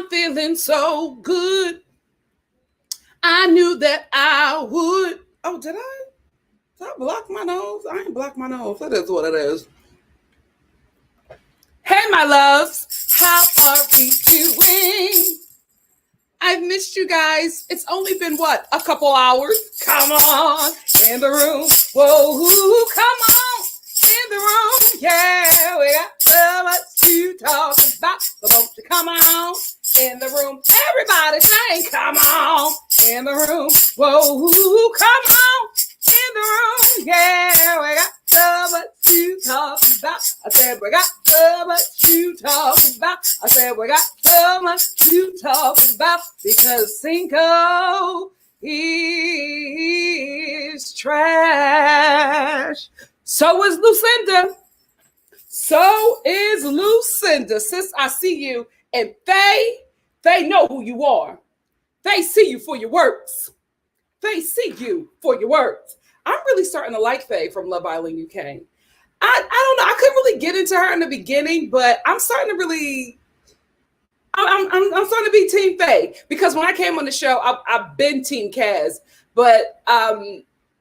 feeling so good. I knew that I would. Oh, did I? Did I block my nose? I ain't blocked my nose. That is what it is. Hey, my loves. How are we doing? I've missed you guys. It's only been, what, a couple hours? Come on in the room. Whoa, come on in the room. Yeah, we got so much to talk about. So won't you come on in the room? Everybody saying, come on in the room. Whoa, come on in the room. Yeah, we got so much to talk about. I said we got so much to talk about. I said we got so much to talk about because Cinco is trash. So is Lucinda. So is Lucinda. Sis, I see you. And they know who you are. They see you for your works. They see you for your works. I'm really starting to like Faye from Love Island UK. I don't know. I couldn't really get into her in the beginning, but I'm starting to really. I'm starting to be Team Faye because when I came on the show, I've been Team Kaz, but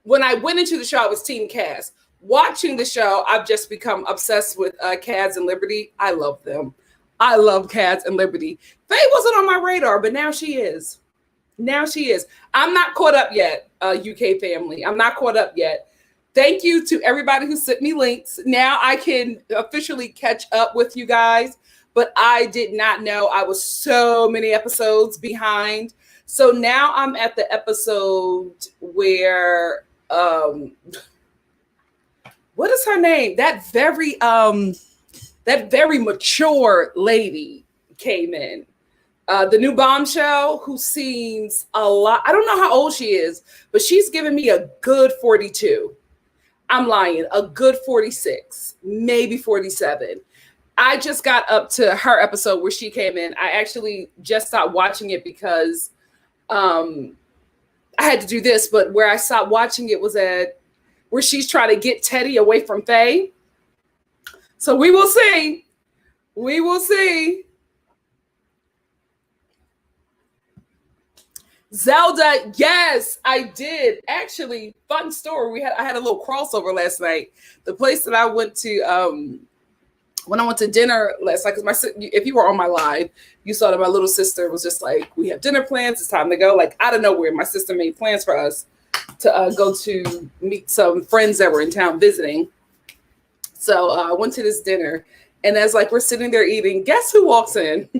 when I went into the show, I was Team Kaz. Watching the show, I've just become obsessed with Kaz and Liberty. I love them. I love Kaz and Liberty. Faye wasn't on my radar, but now she is. Now she is. I'm not caught up yet, UK family. I'm not caught up yet. Thank you to everybody who sent me links. Now I can officially catch up with you guys, but I did not know I was so many episodes behind. So now I'm at the episode where, what is her name? That very mature lady came in. The new bombshell who seems a lot, I don't know how old she is, but she's giving me a good 42. I'm lying, a good 46, maybe 47. I just got up to her episode where she came in. I actually just stopped watching it because I had to do this, but where I stopped watching it was at where she's trying to get Teddy away from Faye. So we will see. We will see. Zelda, yes, I did. Actually, fun story. I had a little crossover last night. The place that I went to when I went to dinner last night, because if you were on my live, you saw that my little sister was just like, we have dinner plans. It's time to go. Like out of nowhere, my sister made plans for us to go to meet some friends that were in town visiting. So I went to this dinner, and as like we're sitting there eating, guess who walks in?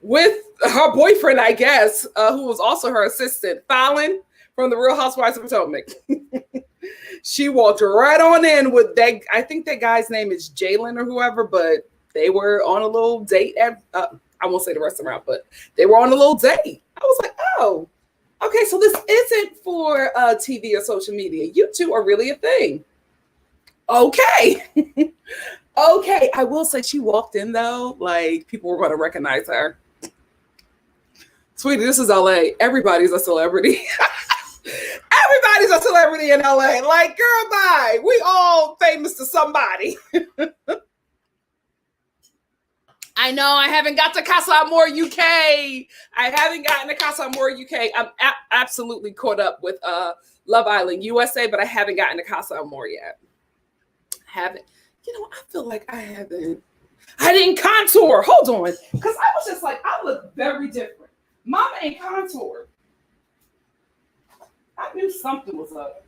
With her boyfriend, I guess, who was also her assistant, Fallon from The Real Housewives of Potomac. She walked right on in with that. I think that guy's name is Jalen or whoever, but they were on a little date. I won't say the restaurant, but they were on a little date. I was like, oh, okay, so this isn't for TV or social media. You two are really a thing. Okay. Okay, I will say she walked in, though, like people were going to recognize her. Sweetie, this is LA. Everybody's a celebrity. Everybody's a celebrity in LA. Like, girl, bye. We all famous to somebody. I know I haven't got to CASA AMOR UK. I haven't gotten to CASA AMOR UK. I'm absolutely caught up with Love Island USA, but I haven't gotten to CASA AMOR yet. Haven't. You know, I feel like I didn't contour. Hold on. Because I was just like, I look very different. Mama ain't contoured. I knew something was up.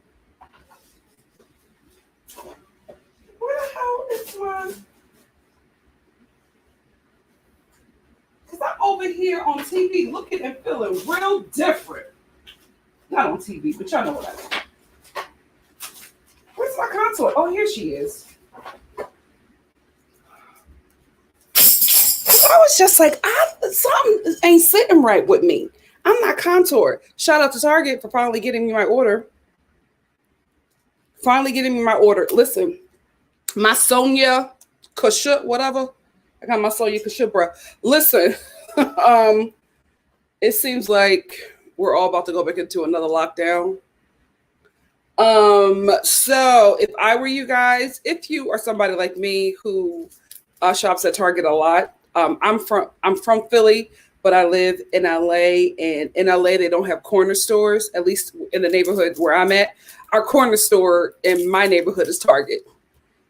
Where the hell is my... Because I'm over here on TV looking and feeling real different. Not on TV, but y'all know what I mean. Where's my contour? Oh, here she is. I was just like, something ain't sitting right with me. I'm not contoured. Shout out to Target for finally getting me my order. Listen, my Sonia Kashut, whatever. I got my Sonia Kashut, bro. Listen, it seems like we're all about to go back into another lockdown. So if I were you guys, if you are somebody like me who shops at Target a lot, I'm from Philly, but I live in LA, and in LA they don't have corner stores, at least in the neighborhood where I'm at. Our corner store in my neighborhood is Target.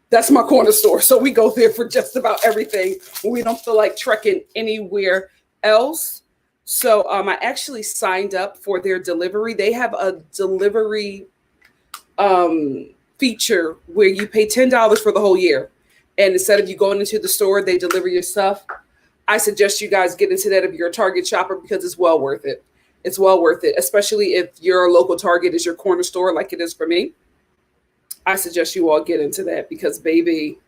That's my corner store. So we go there for just about everything when we don't feel like trekking anywhere else. So I actually signed up for their delivery. They have a delivery feature where you pay $10 for the whole year. And instead of you going into the store, they deliver your stuff. I suggest you guys get into that if you're a Target shopper, because it's well worth it. It's well worth it, especially if your local Target is your corner store like it is for me. I suggest you all get into that because baby,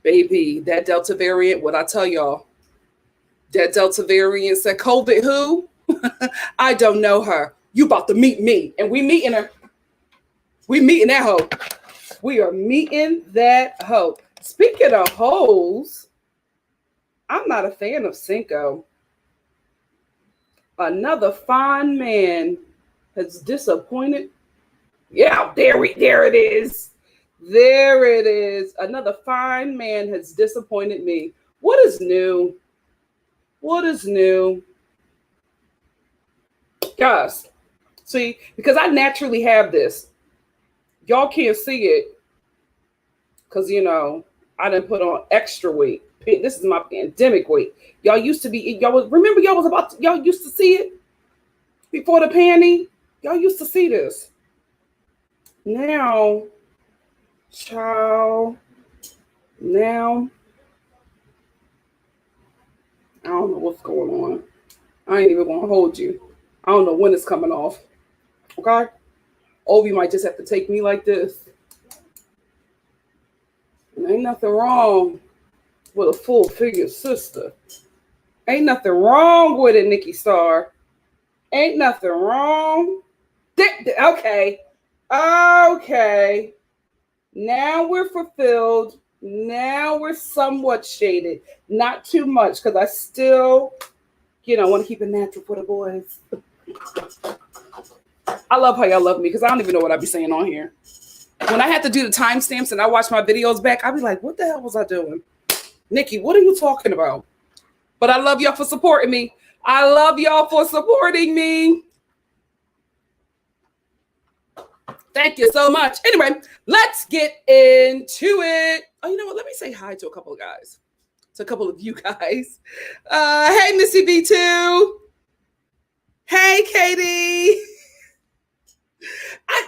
that Delta variant, what I tell y'all, that Delta variant said COVID who? I don't know her. You about to meet me. And we meeting her. We meeting that hoe. We are meeting that hoe. Speaking of hoes, I'm not a fan of Cinco. Another fine man has disappointed. Yeah, there it is. There it is. Another fine man has disappointed me. What is new? What is new? Guys, see, because I naturally have this. Y'all can't see it because, I didn't put on extra weight. This is my pandemic weight. Y'all used to be, remember y'all used to see it before the panty? Y'all used to see this. Now, child, now, I don't know what's going on. I ain't even gonna hold you. I don't know when it's coming off. Okay? Ovi might just have to take me like this. And ain't nothing wrong with a full figure sister. Ain't nothing wrong with it, NikkiStar. Ain't nothing wrong. Okay. Okay. Now we're fulfilled. Now we're somewhat shaded. Not too much, because I still, want to keep it natural for the boys. I love how y'all love me, because I don't even know what I be saying on here. When I have to do the timestamps and I watch my videos back, I'll be like, what the hell was I doing? Nikki, what are you talking about? But I love y'all for supporting me. I love y'all for supporting me. Thank you so much. Anyway, let's get into it. Oh, you know what? Let me say hi to a couple of guys. To a couple of you guys. Hey, Missy B2. Hey, Katie.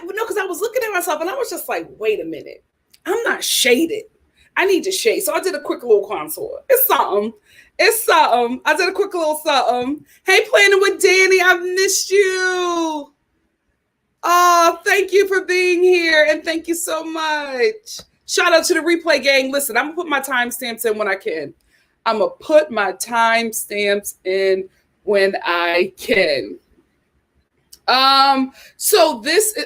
Because I was looking at myself and I was just like, wait a minute. I'm not shaded. I need to shade. So I did a quick little contour. It's something. I did a quick little something. Hey, Planning with Danny. I've missed you. Oh, thank you for being here. And thank you so much. Shout out to the replay gang. Listen, I'm going to put my timestamps in when I can. So this is,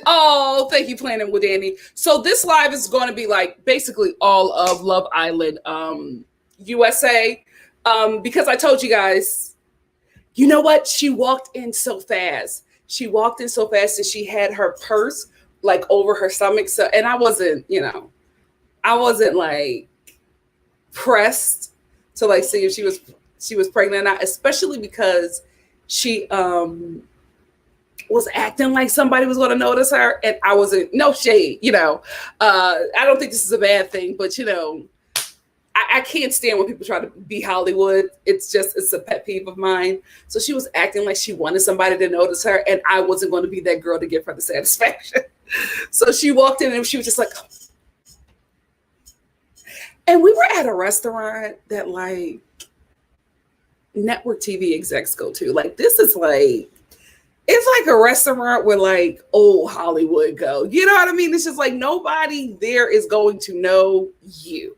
thank you, Planning with Danny. So this live is going to be like basically all of Love Island USA. Because I told you guys, you know what? She walked in so fast. And she had her purse like over her stomach. So, and I wasn't like pressed to like see if she was pregnant or not, especially because she was acting like somebody was going to notice her, and I wasn't. No shade, I don't think this is a bad thing, but I can't stand when people try to be Hollywood. It's a pet peeve of mine. So she was acting like she wanted somebody to notice her, and I wasn't going to be that girl to give her the satisfaction. So she walked in and she was just like, and we were at a restaurant that like network TV execs go to. Like, this is like, it's like a restaurant where like old Hollywood go. You know what I mean? It's just like nobody there is going to know you.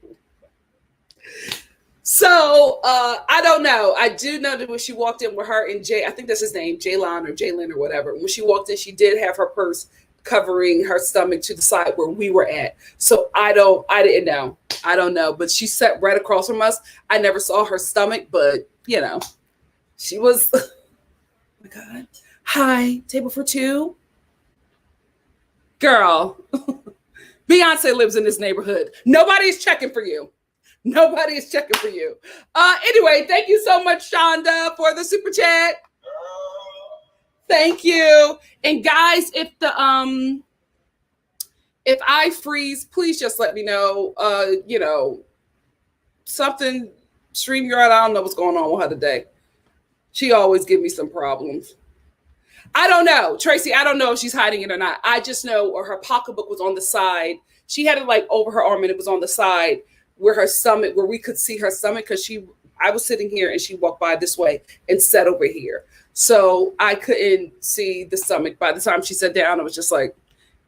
So I don't know. I do know that when she walked in with her and Jay, I think that's his name, Jalen or whatever. When she walked in, she did have her purse covering her stomach to the side where we were at. So I didn't know. I don't know. But she sat right across from us. I never saw her stomach, but she was, oh my God. Hi, table for two. Girl, Beyonce lives in this neighborhood. Nobody's checking for you. Nobody is checking for you. Anyway, thank you so much, Shonda, for the super chat. Thank you. And guys, if I freeze, please just let me know. Something StreamYard, I don't know what's going on with her today. She always gives me some problems. I don't know, Tracy. I don't know if she's hiding it or not. I just know her pocketbook was on the side. She had it like over her arm, and it was on the side where her stomach, where we could see her stomach, because I was sitting here and she walked by this way and sat over here. So I couldn't see the stomach. By the time she sat down, I was just like,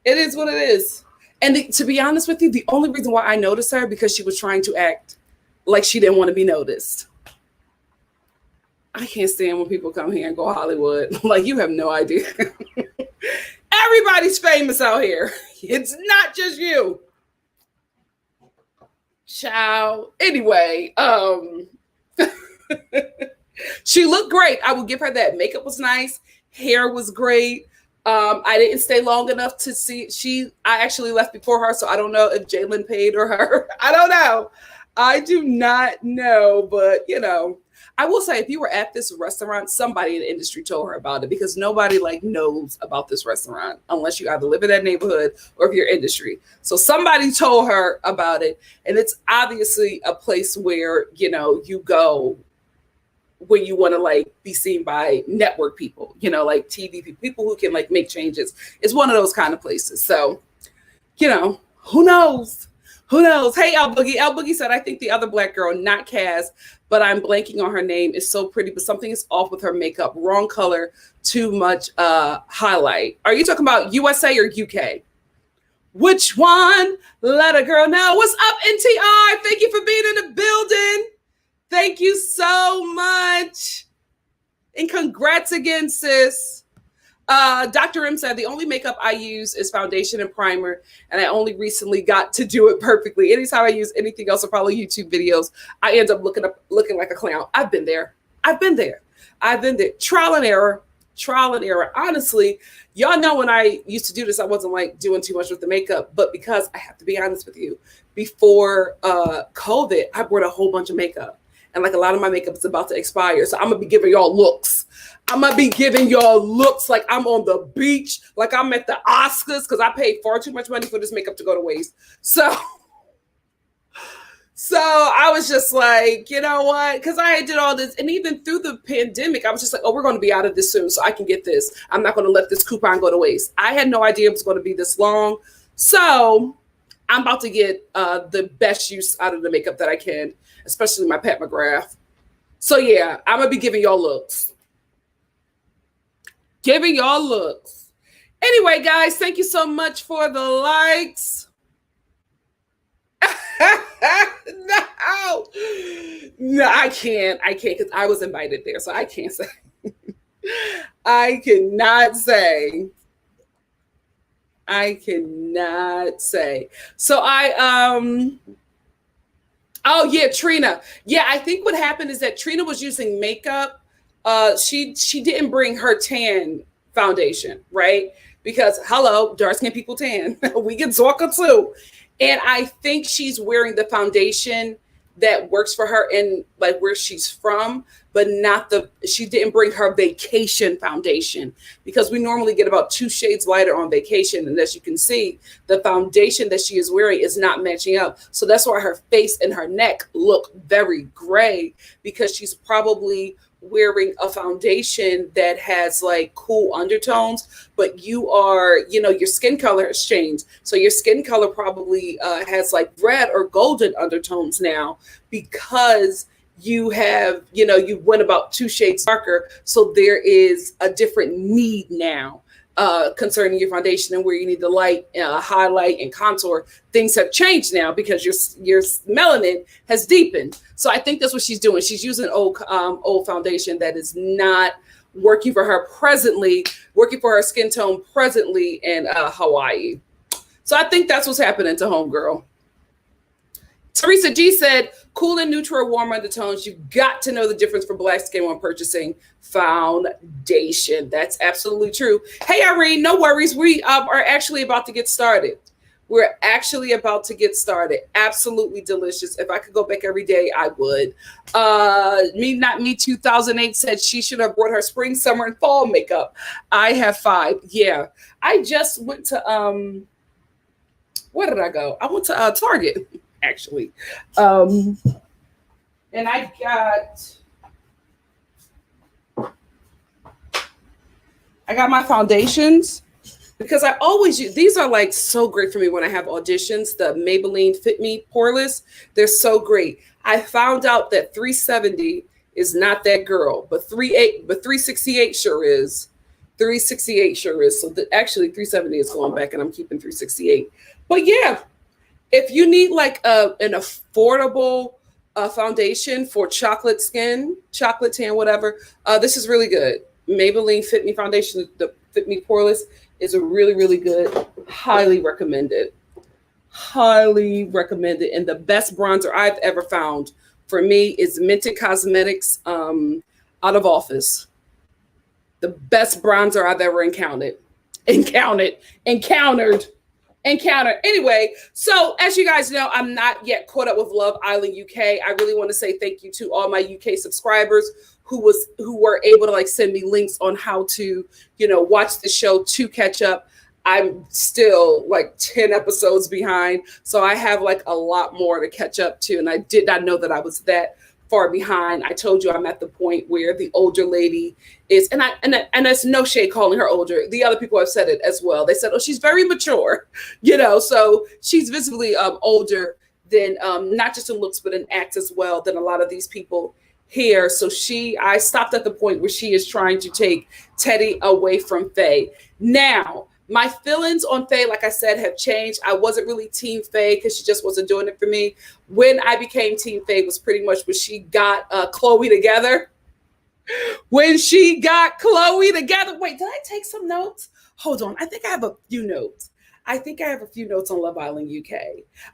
it is what it is. And to be honest with you, the only reason why I noticed her, because she was trying to act like she didn't want to be noticed. I can't stand when people come here and go Hollywood. Like, you have no idea. Everybody's famous out here. It's not just you. Ciao. Anyway, she looked great. I will give her that. Makeup was nice. Hair was great. I didn't stay long enough to see. I actually left before her, so I don't know if Jalen paid or her. I don't know. I do not know, but I will say, if you were at this restaurant, somebody in the industry told her about it, because nobody knows about this restaurant unless you either live in that neighborhood or if you're industry. So somebody told her about it, and it's obviously a place where you go when you want to be seen by network people, TV people who can make changes. It's one of those kind of places. So, who knows? Who knows? Hey, El Boogie. El Boogie said, I think the other black girl, not Kaz, but I'm blanking on her name, is so pretty, but something is off with her makeup. Wrong color, too much highlight. Are you talking about USA or UK? Which one? Let a girl know. What's up, NTR? Thank you for being in the building. Thank you so much. And congrats again, sis. Dr. M said, the only makeup I use is foundation and primer, and I only recently got to do it perfectly. Anytime I use anything else, or follow YouTube videos, I end up looking like a clown. I've been there. Trial and error. Honestly, y'all know when I used to do this, I wasn't doing too much with the makeup, but because I have to be honest with you, before COVID, I bought a whole bunch of makeup, and a lot of my makeup is about to expire. So I'm gonna be giving y'all looks. Like I'm on the beach, like I'm at the Oscars, because I paid far too much money for this makeup to go to waste. So I was just like, you know what? Because I did all this, and even through the pandemic, I was just like, oh, we're going to be out of this soon, so I can get this. I'm not going to let this coupon go to waste. I had no idea it was going to be this long. So I'm about to get the best use out of the makeup that I can, especially my Pat McGrath. So yeah, I'm going to be giving y'all looks. Anyway, guys, thank you so much for the likes. No, I can't because I was invited there, so I can't say. I cannot say. So oh yeah, Trina. Yeah, I think what happened is that Trina was using makeup. She didn't bring her tan foundation, right? Because hello, dark skin people tan. We can talk too. And I think she's wearing the foundation that works for her in where she's from, but she didn't bring her vacation foundation, because we normally get about 2 shades lighter on vacation. And as you can see, the foundation that she is wearing is not matching up. So that's why her face and her neck look very gray, because she's probably wearing a foundation that has cool undertones, but your skin color has changed. So your skin color probably has red or golden undertones now, because you have, you went about 2 shades darker. So there is a different need now concerning your foundation, and where you need the light, highlight, and contour. Things have changed now because your melanin has deepened. So I think that's what she's doing. She's using old foundation that is not working for her presently, working for her skin tone presently in Hawaii. So I think that's what's happening to homegirl. Teresa G said, cool and neutral, warm undertones. You've got to know the difference for black skin when purchasing foundation. That's absolutely true. Hey, Irene, no worries. We are actually about to get started. We're actually about to get started. Absolutely delicious. If I could go back every day, I would. Me Not Me 2008 said she should have brought her spring, summer, and fall makeup. I have 5. Yeah. I just went to where did I go? I went to Target, actually. And I got my foundations because I always use these. Are like so great for me when I have auditions. The Maybelline Fit Me Poreless, they're so great. I found out that 370 is not that girl, but 368 sure is. 368 sure is. So actually 370 is going back, and I'm keeping 368. But yeah, if you need like an affordable foundation for chocolate skin, chocolate tan, whatever, this is really good. Maybelline Fit Me foundation, the Fit Me Poreless, is a really, really good. Highly recommended. Highly recommended. And the best bronzer I've ever found for me is Minted Cosmetics Out of Office. The best bronzer I've ever encountered. Anyway, so as you guys know, I'm not yet caught up with Love Island UK. I really want to say thank you to all my UK subscribers who were able to like send me links on how to, watch the show to catch up. I'm still like 10 episodes behind, so I have like a lot more to catch up to, and I did not know that I was that far behind. I told you I'm at the point where the older lady is, and that's no shade calling her older. The other people have said it as well. They said, "Oh, she's very mature," so she's visibly older than not just in looks but in acts as well than a lot of these people here. So I stopped at the point where she is trying to take Teddy away from Faye. Now, my feelings on Faye, like I said, have changed. I wasn't really Team Faye because she just wasn't doing it for me. When I became Team Faye was pretty much when she got Chloe together. When she got Chloe together. Wait, did I take some notes? Hold on. I think I have a few notes. On Love Island UK.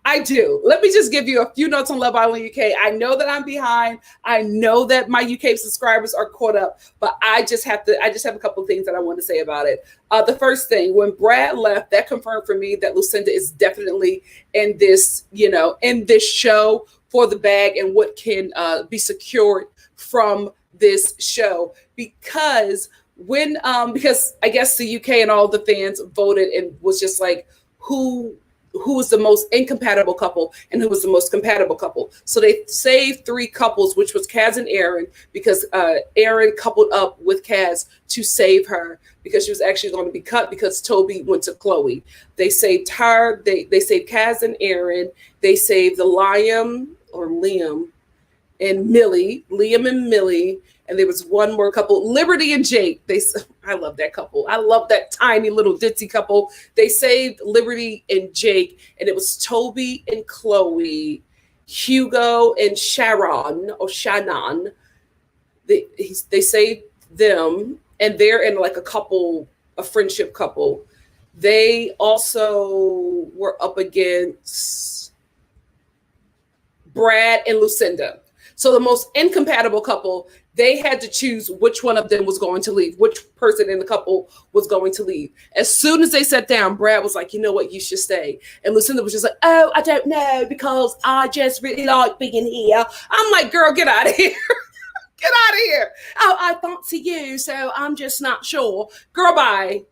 I do. Let me just give you a few notes on Love Island UK. I know that I'm behind. I know that my UK subscribers are caught up, but I just have a couple of things that I want to say about it. The first thing, when Brad left, that confirmed for me that Lucinda is definitely in this, in this show for the bag and what can be secured from this show, because I guess the UK and all the fans voted and was just like, who was the most incompatible couple and who was the most compatible couple. So they saved 3 couples, which was Kaz and Aaron, because Aaron coupled up with Kaz to save her because she was actually going to be cut because Toby went to Chloe. They saved her. They saved Kaz and Aaron. They saved the Liam and Millie. And there was one more couple, Liberty and Jake. I love that couple. I love that tiny little ditzy couple. They saved Liberty and Jake, and it was Toby and Chloe, Hugo and Shannon. They saved them, and they're in like a friendship couple. They also were up against Brad and Lucinda. So the most incompatible couple, they had to choose which one of them was going to leave, which person in the couple was going to leave. As soon as they sat down, Brad was like, you know what, you should stay. And Lucinda was just like, oh, I don't know, because I just really like being here. I'm like, girl, get out of here. Get out of here. Oh, I fancy you, so I'm just not sure. Girl, bye.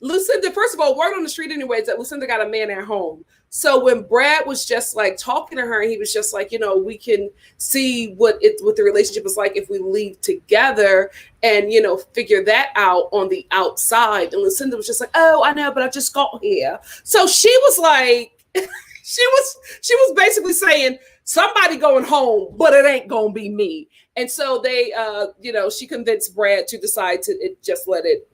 Lucinda, first of all, word on the street anyways that Lucinda got a man at home. So when Brad was just like talking to her, he was just like, we can see what the relationship is like if we leave together and, figure that out on the outside. And Lucinda was just like, oh, I know, but I just got here. So she was like, she was basically saying, somebody going home, but it ain't going to be me. And so they, she convinced Brad to decide to just let it,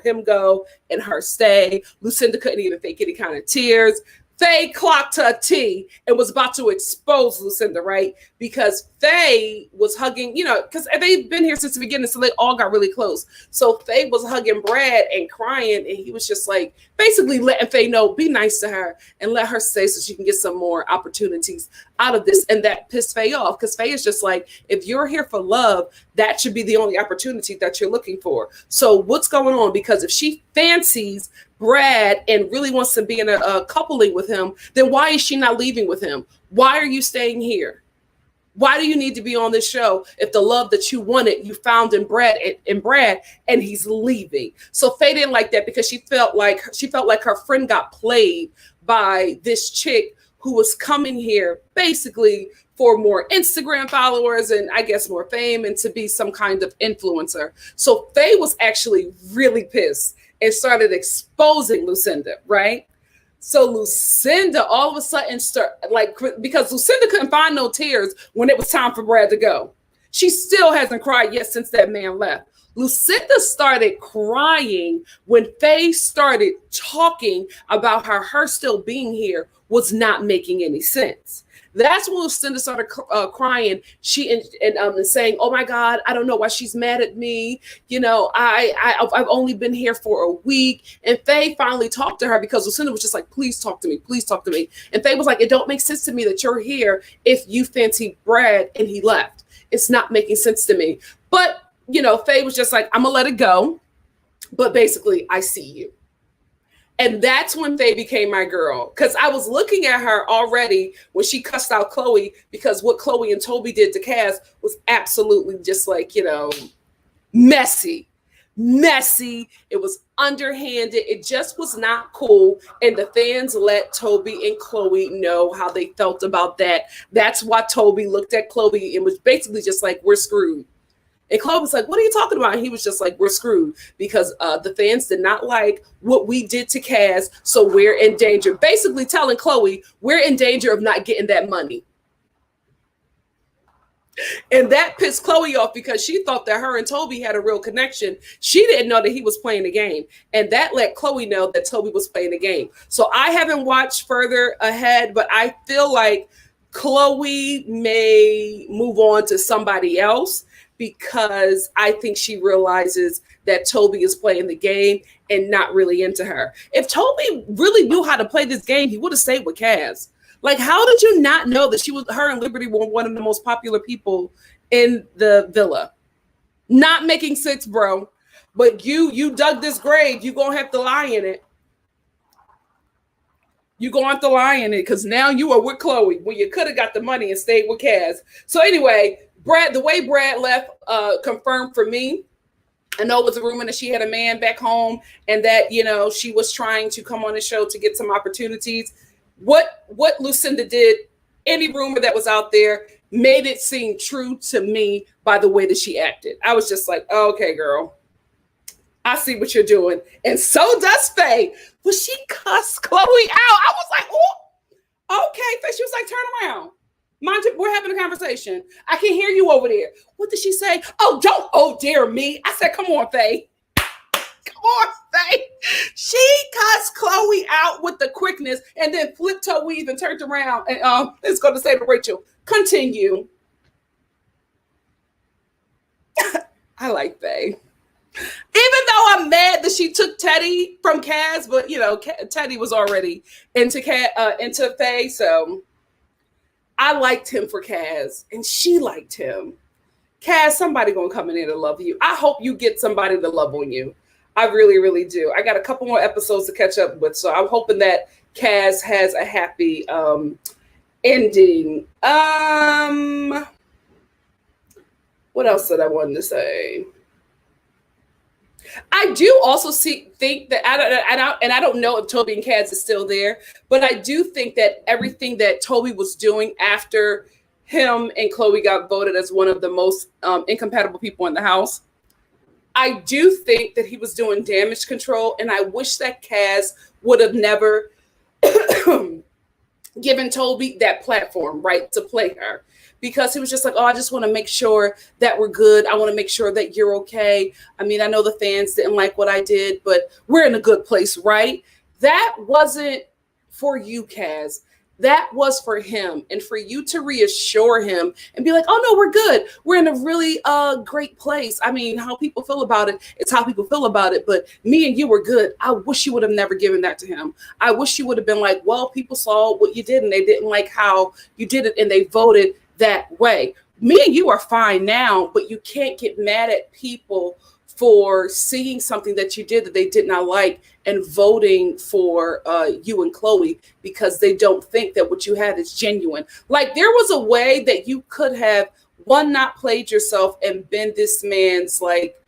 him go and her stay. Lucinda couldn't even fake any kind of tears. Faye clocked her T and was about to expose Lucinda, right? Because Faye was hugging, because they've been here since the beginning, so they all got really close. So Faye was hugging Brad and crying, and he was just like basically letting Faye know, be nice to her and let her stay so she can get some more opportunities out of this, and that pissed Faye off because Faye is just like, if you're here for love, that should be the only opportunity that you're looking for. So what's going on? Because if she fancies Brad and really wants to be in a coupling with him, then why is she not leaving with him? Why are you staying here? Why do you need to be on this show if the love that you wanted you found in Brad and he's leaving? So Faye didn't like that because she felt like her friend got played by this chick who was coming here basically for more Instagram followers and I guess more fame and to be some kind of influencer. So Faye was actually really pissed and started exposing Lucinda, right? So Lucinda all of a sudden because Lucinda couldn't find no tears when it was time for Brad to go. She still hasn't cried yet since that man left. Lucinda started crying when Faye started talking about how her still being here was not making any sense. That's when Lucinda started crying. She and saying, "Oh my God, I don't know why she's mad at me. You know, I've only been here for a week." And Faye finally talked to her because Lucinda was just like, "Please talk to me, please talk to me." And Faye was like, "It don't make sense to me that you're here if you fancy Brad and he left. It's not making sense to me." But you know, Faye was just like, "I'm gonna let it go." But basically, I see you. And that's when Faye became my girl. Because I was looking at her already when she cussed out Chloe because what Chloe and Toby did to Kaz was absolutely just like, you know, messy. It was underhanded. It just was not cool. And the fans let Toby and Chloe know how they felt about that. That's why Toby looked at Chloe and was basically just like, we're screwed. And Chloe was like, what are you talking about? And he was just like, we're screwed because the fans did not like what we did to Kaz. So we're in danger. Basically telling Chloe, we're in danger of not getting that money. And that pissed Chloe off because she thought that her and Toby had a real connection. She didn't know that he was playing the game. And that let Chloe know that Toby was playing the game. So I haven't watched further ahead, but I feel like Chloe may move on to somebody else, because I think she realizes that Toby is playing the game and not really into her. If Toby really knew how to play this game, he would have stayed with Kaz. Like, how did you not know that her and Liberty were one of the most popular people in the villa? Not making sense, bro. But you dug this grave. You're going to have to lie in it. You're going to have to lie in it because now you are with Chloe when you could have got the money and stayed with Kaz. So anyway, Brad, the way Brad left confirmed for me. I know it was a rumor that she had a man back home and that, you know, she was trying to come on the show to get some opportunities. What Lucinda did, any rumor that was out there, made it seem true to me by the way that she acted. I was just like, oh, okay, girl, I see what you're doing. And so does Faye. But she cussed Chloe out. I was like, oh, okay. Faye, she was like, turn around. Mind you, we're having a conversation. I can hear you over there. What did she say? Oh, don't, oh, dear me. I said, come on, Faye. Come on, Faye. She cussed Chloe out with the quickness and then flipped her weave and turned around and is going to say to Rachel, continue. I like Faye. Even though I'm mad that she took Teddy from Kaz, but, you know, Teddy was already into Faye, so I liked him for Kaz, and she liked him. Kaz, somebody gonna come in here to love you. I hope you get somebody to love on you. I really, really do. I got a couple more episodes to catch up with, so I'm hoping that Kaz has a happy ending. What else did I want to say? I do also think that I don't know if Toby and Kaz is still there, but I do think that everything that Toby was doing after him and Chloe got voted as one of the most incompatible people in the house, I do think that he was doing damage control, and I wish that Kaz would have never given Toby that platform, right, to play her. Because he was just like, oh, I just want to make sure that we're good. I want to make sure that you're okay. I mean, I know the fans didn't like what I did, but we're in a good place, right? That wasn't for you, Kaz. that was for him, and for you to reassure him and be like, oh no, we're good, we're in a really great place. I mean, how people feel about it, it's how people feel about it, but me and you were good. I wish you would have never given that to him. I wish you would have been like, well, people saw what you did and they didn't like how you did it and they voted that way. Me and you are fine now, but you can't get mad at people for seeing something that you did that they did not like and voting for you and Chloe because they don't think that what you had is genuine. Like, there was a way that you could have, one, not played yourself and been this man's like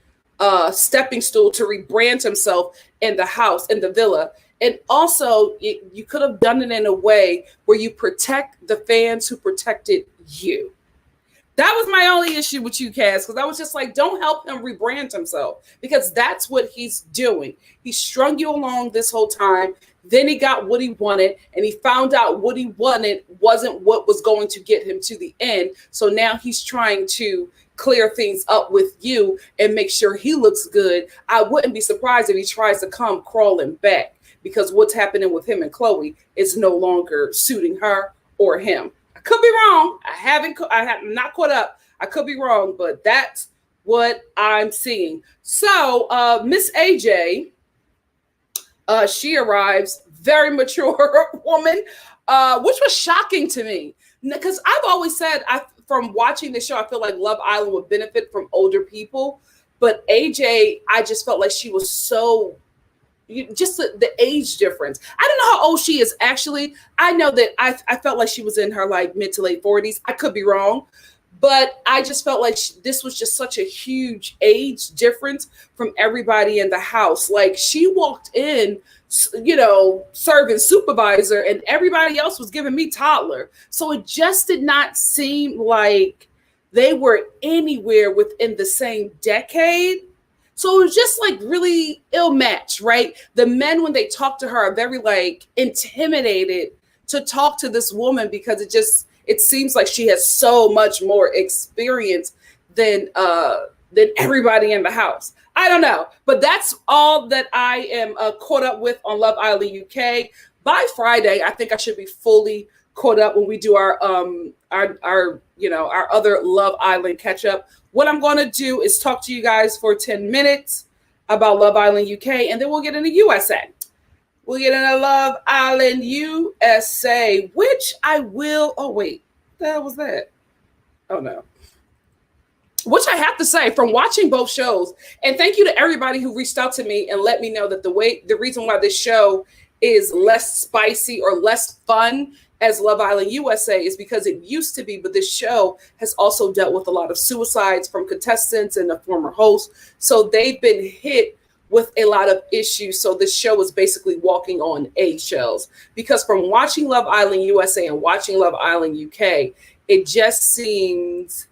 stepping stool to rebrand himself in the house, in the villa. And also, you could have done it in a way where you protect the fans who protected you. That was my only issue with you, Cass, because I was just like, don't help him rebrand himself, because that's what he's doing. He strung you along this whole time. Then he got what he wanted, and he found out what he wanted wasn't what was going to get him to the end. So now he's trying to clear things up with you and make sure he looks good. I wouldn't be surprised if he tries to come crawling back, because what's happening with him and Chloe is no longer suiting her or him. I could be wrong. I have not caught up. I could be wrong, but that's what I'm seeing. So Miss AJ, she arrives, very mature woman, which was shocking to me, because I've always said, from watching the show, I feel like Love Island would benefit from older people, but AJ, I just felt like she was so, just the age difference. I don't know how old she is actually. I know that I felt like she was in her like mid to late 40s. I could be wrong, but I just felt like this was just such a huge age difference from everybody in the house. Like, she walked in, serving supervisor, and everybody else was giving me toddler. So it just did not seem like they were anywhere within the same decade. So it was just like really ill matched, right? The men, when they talk to her, are very like intimidated to talk to this woman, because it seems like she has so much more experience than everybody in the house. I don't know, but that's all that I am caught up with on Love Island UK. By Friday, I think I should be fully caught up when we do our other Love Island catch up. What I'm going to do is talk to you guys for 10 minutes about Love Island UK, and then we'll get into USA. We'll get into Love Island USA, which I will. Oh, wait. What the hell was that? Oh, no. Which I have to say, from watching both shows, and thank you to everybody who reached out to me and let me know that the reason why this show is less spicy or less fun as Love Island USA is because it used to be, but this show has also dealt with a lot of suicides from contestants and the former hosts. So they've been hit with a lot of issues. So this show is basically walking on eggshells, because from watching Love Island USA and watching Love Island UK, it just seems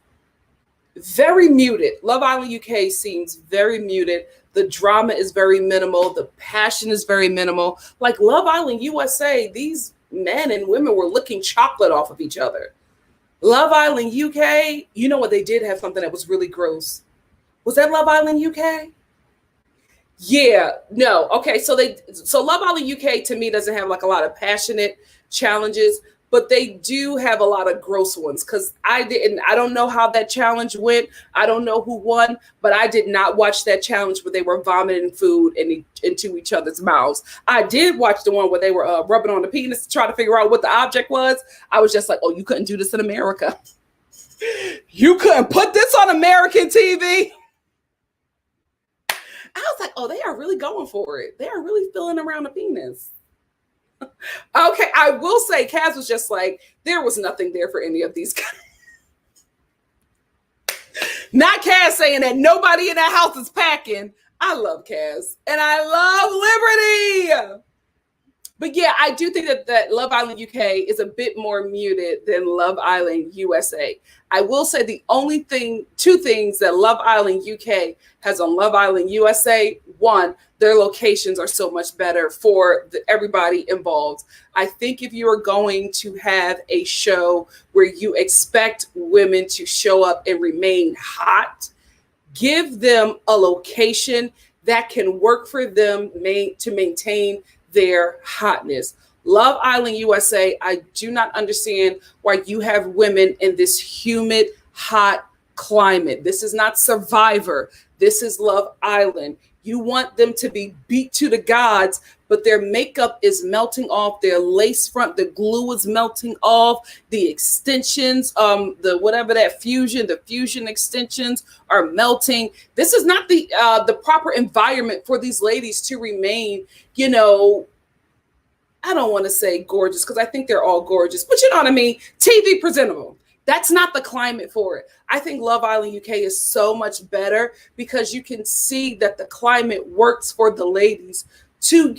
very muted. Love Island UK seems very muted. The drama is very minimal. The passion is very minimal. Like Love Island USA, these men and women were licking chocolate off of each other. Love Island UK, you know what? They did have something that was really gross. Was that Love Island UK? Yeah, no. Okay, so Love Island UK to me doesn't have like a lot of passionate challenges, but they do have a lot of gross ones, because I don't know how that challenge went. I don't know who won, but I did not watch that challenge where they were vomiting food into each other's mouths. I did watch the one where they were rubbing on the penis to try to figure out what the object was. I was just like, oh, you couldn't do this in America. You couldn't put this on American TV. I was like, oh, they are really going for it. They are really feeling around the penis. Okay, I will say Kaz was just like, there was nothing there for any of these guys. Not Kaz saying that nobody in that house is packing. I love Kaz and I love Liberty. But yeah, I do think that Love Island UK is a bit more muted than Love Island USA. I will say two things that Love Island UK has on Love Island USA. One, their locations are so much better for everybody involved. I think if you are going to have a show where you expect women to show up and remain hot, give them a location that can work for them to maintain their hotness. Love Island USA, I do not understand why you have women in this humid, hot climate. This is not Survivor. This is Love Island. You want them to be beat to the gods, but their makeup is melting off. Their lace front, the glue is melting off. The extensions, the fusion extensions are melting. This is not the proper environment for these ladies to remain, I don't want to say gorgeous because I think they're all gorgeous, but you know what I mean? TV presentable. That's not the climate for it. I think Love Island UK is so much better because you can see that the climate works for the ladies to,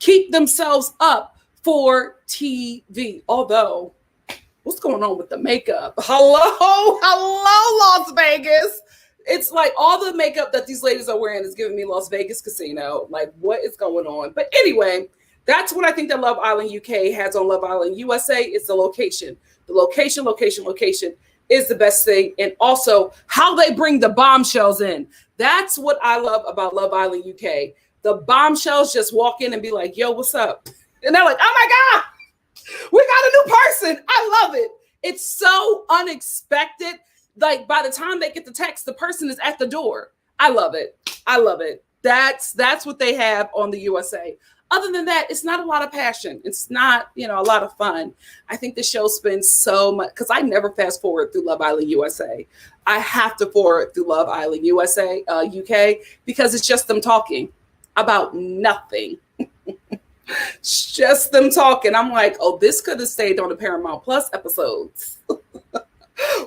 keep themselves up for TV. Although, what's going on with the makeup? Hello, Las Vegas. It's like all the makeup that these ladies are wearing is giving me Las Vegas Casino. Like, what is going on? But anyway, that's what I think that Love Island UK has on Love Island USA. It's the location. The location is the best thing. And also how they bring the bombshells in. That's what I love about Love Island UK. The bombshells just walk in and be like, yo, what's up? And they're like, oh my God, we got a new person. I love it. It's so unexpected. Like by the time they get the text, the person is at the door. I love it. That's what they have on the USA. Other than that, it's not a lot of passion. It's not, a lot of fun. I think the show spends so much, because I never fast forward through Love Island USA. I have to forward through Love Island USA, UK, because it's just them talking about nothing. It's just them talking. I'm like, oh, this could have stayed on the Paramount Plus episodes.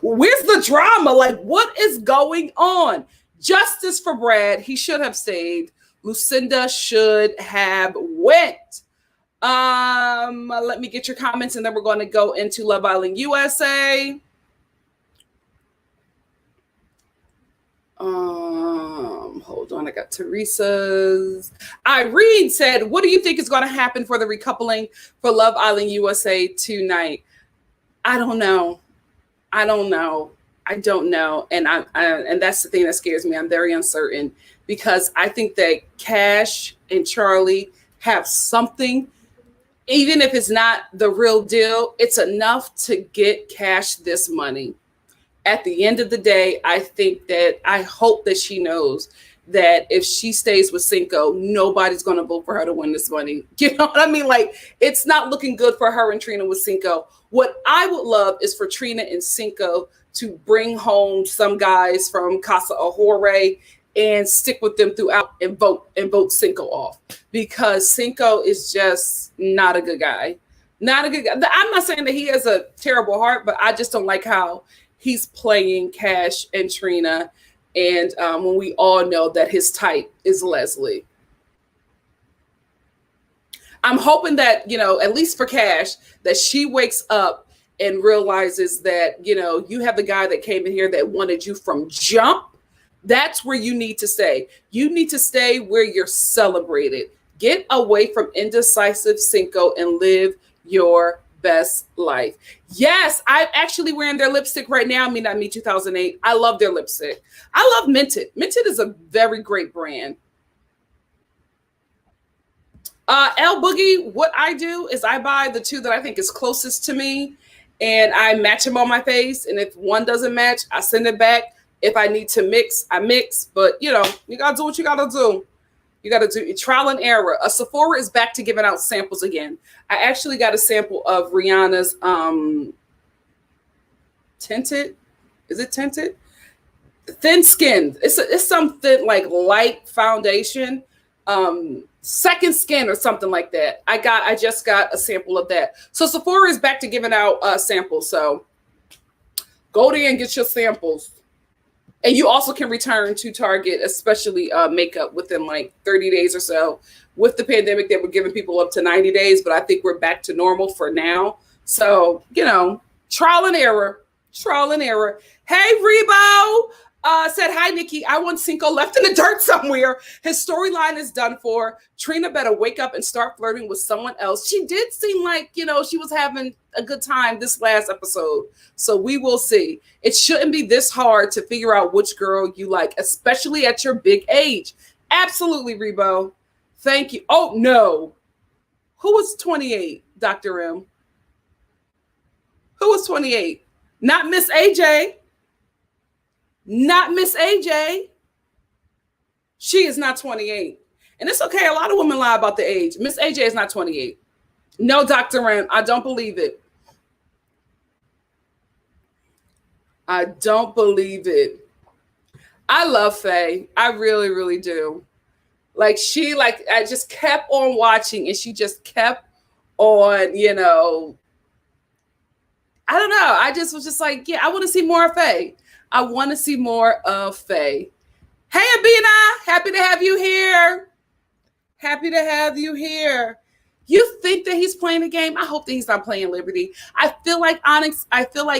Where's the drama? Like, what is going on? Justice for Brad. He should have stayed. Lucinda should have went. Let me get your comments and then we're going to go into Love Island USA. Hold on. I got Teresa's. Irene said, what do you think is going to happen for the recoupling for Love Island USA tonight? I don't know. And and that's the thing that scares me. I'm very uncertain because I think that Cash and Charlie have something, even if it's not the real deal, it's enough to get Cash this money. At the end of the day, I hope that she knows that if she stays with Cinco, nobody's going to vote for her to win this money. You know what I mean? Like, it's not looking good for her and Trina with Cinco. What I would love is for Trina and Cinco to bring home some guys from Casa Ahore and stick with them throughout and vote Cinco off, because Cinco is just not a good guy. Not a good guy. I'm not saying that he has a terrible heart, but I just don't like how he's playing Cash and Trina. And when we all know that his type is Leslie. I'm hoping that, at least for Cash, that she wakes up and realizes that, you have the guy that came in here that wanted you from jump. That's where you need to stay. You need to stay where you're celebrated. Get away from indecisive Cinco and live your best life. Yes, I'm actually wearing their lipstick right now. Me Not Me 2008. I love their lipstick. I love Minted. Minted is a very great brand. L Boogie, what I do is I buy the two that I think is closest to me and I match them on my face. And if one doesn't match, I send it back. If I need to mix, I mix. But, you got to do what you got to do. You got to do trial and error. Sephora is back to giving out samples again. I actually got a sample of Rihanna's tinted. Is it tinted? Thin Skin. It's something like light foundation. Second Skin or something like that. I just got a sample of that. So Sephora is back to giving out samples. So go there and get your samples. And you also can return to Target, especially makeup, within like 30 days or so. With the pandemic, they were giving people up to 90 days, but I think we're back to normal for now. So, trial and error. Hey, Rebo said, hi, Nikki. I want Cinco left in the dirt somewhere. His storyline is done for. Trina better wake up and start flirting with someone else. She did seem like, she was having a good time this last episode. So we will see. It shouldn't be this hard to figure out which girl you like, especially at your big age. Absolutely, Rebo. Thank you. Oh, no. Who was 28, Dr. M? Who was 28? Not Miss AJ. Not Miss AJ. She is not 28. And it's okay. A lot of women lie about the age. Miss AJ is not 28. No, Dr. M, I don't believe it. I don't believe it. I love Faye. I really, really do. Like I just kept on watching and she just kept on, you know, I don't know. I just was just like, yeah, I want to see more of Faye. I want to see more of Faye. Hey, Abina, happy to have you here. Happy to have you here. You think that he's playing a game? I hope that he's not playing Liberty. I feel like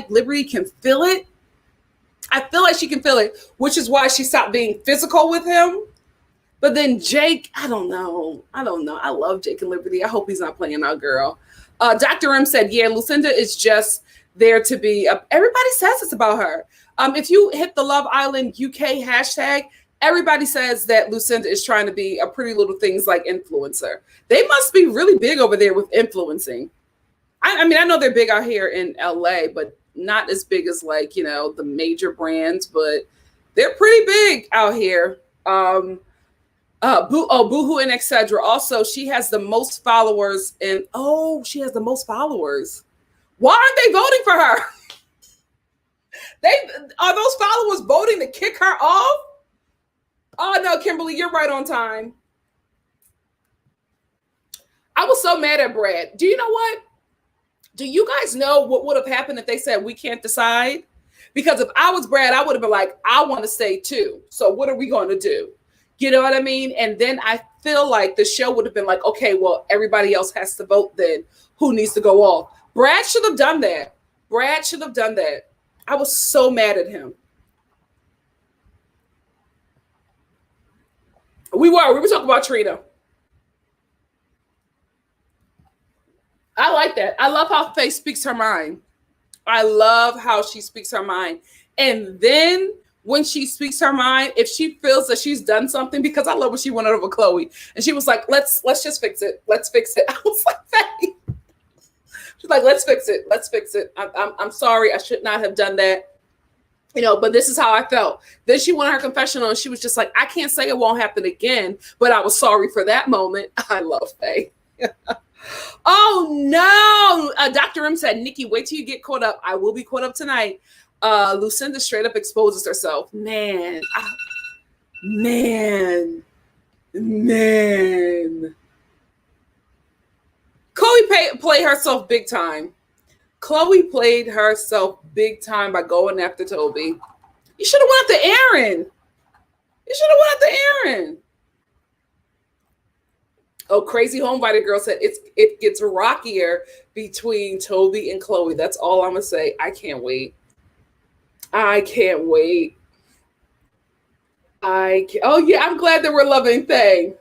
Liberty can feel it. I feel like she can feel it, which is why she stopped being physical with him. But then Jake, I don't know. I love Jake and Liberty. I hope he's not playing our girl. Dr. M said, yeah, Lucinda is just there to be. Everybody says it's about her. If you hit the Love Island UK hashtag, everybody says that Lucinda is trying to be a Pretty Little Things like influencer. They must be really big over there with influencing. I mean, I know they're big out here in LA, but not as big as like, you know, the major brands, but they're pretty big out here. Boohoo and etc. Also, she has the most followers she has the most followers. Why aren't they voting for her? Are those followers voting to kick her off? Oh no, Kimberly, you're right on time. I was so mad at Brad. Do you know what? Do you guys know what would have happened if they said we can't decide? Because if I was Brad, I would have been like, I want to stay too. So what are we going to do? You know what I mean? And then I feel like the show would have been like, okay, well, everybody else has to vote then. Who needs to go off? Brad should have done that. Brad should have done that. I was so mad at him. We were talking about Trina. I like that. I love how Faye speaks her mind. I love how she speaks her mind. And then when she speaks her mind, if she feels that she's done something, because I love when she went over Chloe and she was like, let's just fix it. Let's fix it. I was like, Faye. She's like, let's fix it. Let's fix it. I'm sorry. I should not have done that. You know, but this is how I felt. Then she went on her confessional and she was just like, I can't say it won't happen again, but I was sorry for that moment. I love Faye. Oh no. Dr. M said, Nikki, wait till you get caught up. I will be caught up tonight. Lucinda straight up exposes herself. Man. Chloe played herself big time. Chloe played herself big time by going after Toby. You should have went after Aaron. Oh, Crazy Homebody Girl said it gets rockier between Toby and Chloe. That's all I'm going to say. I can't wait. Oh, yeah, I'm glad that we're loving Faye.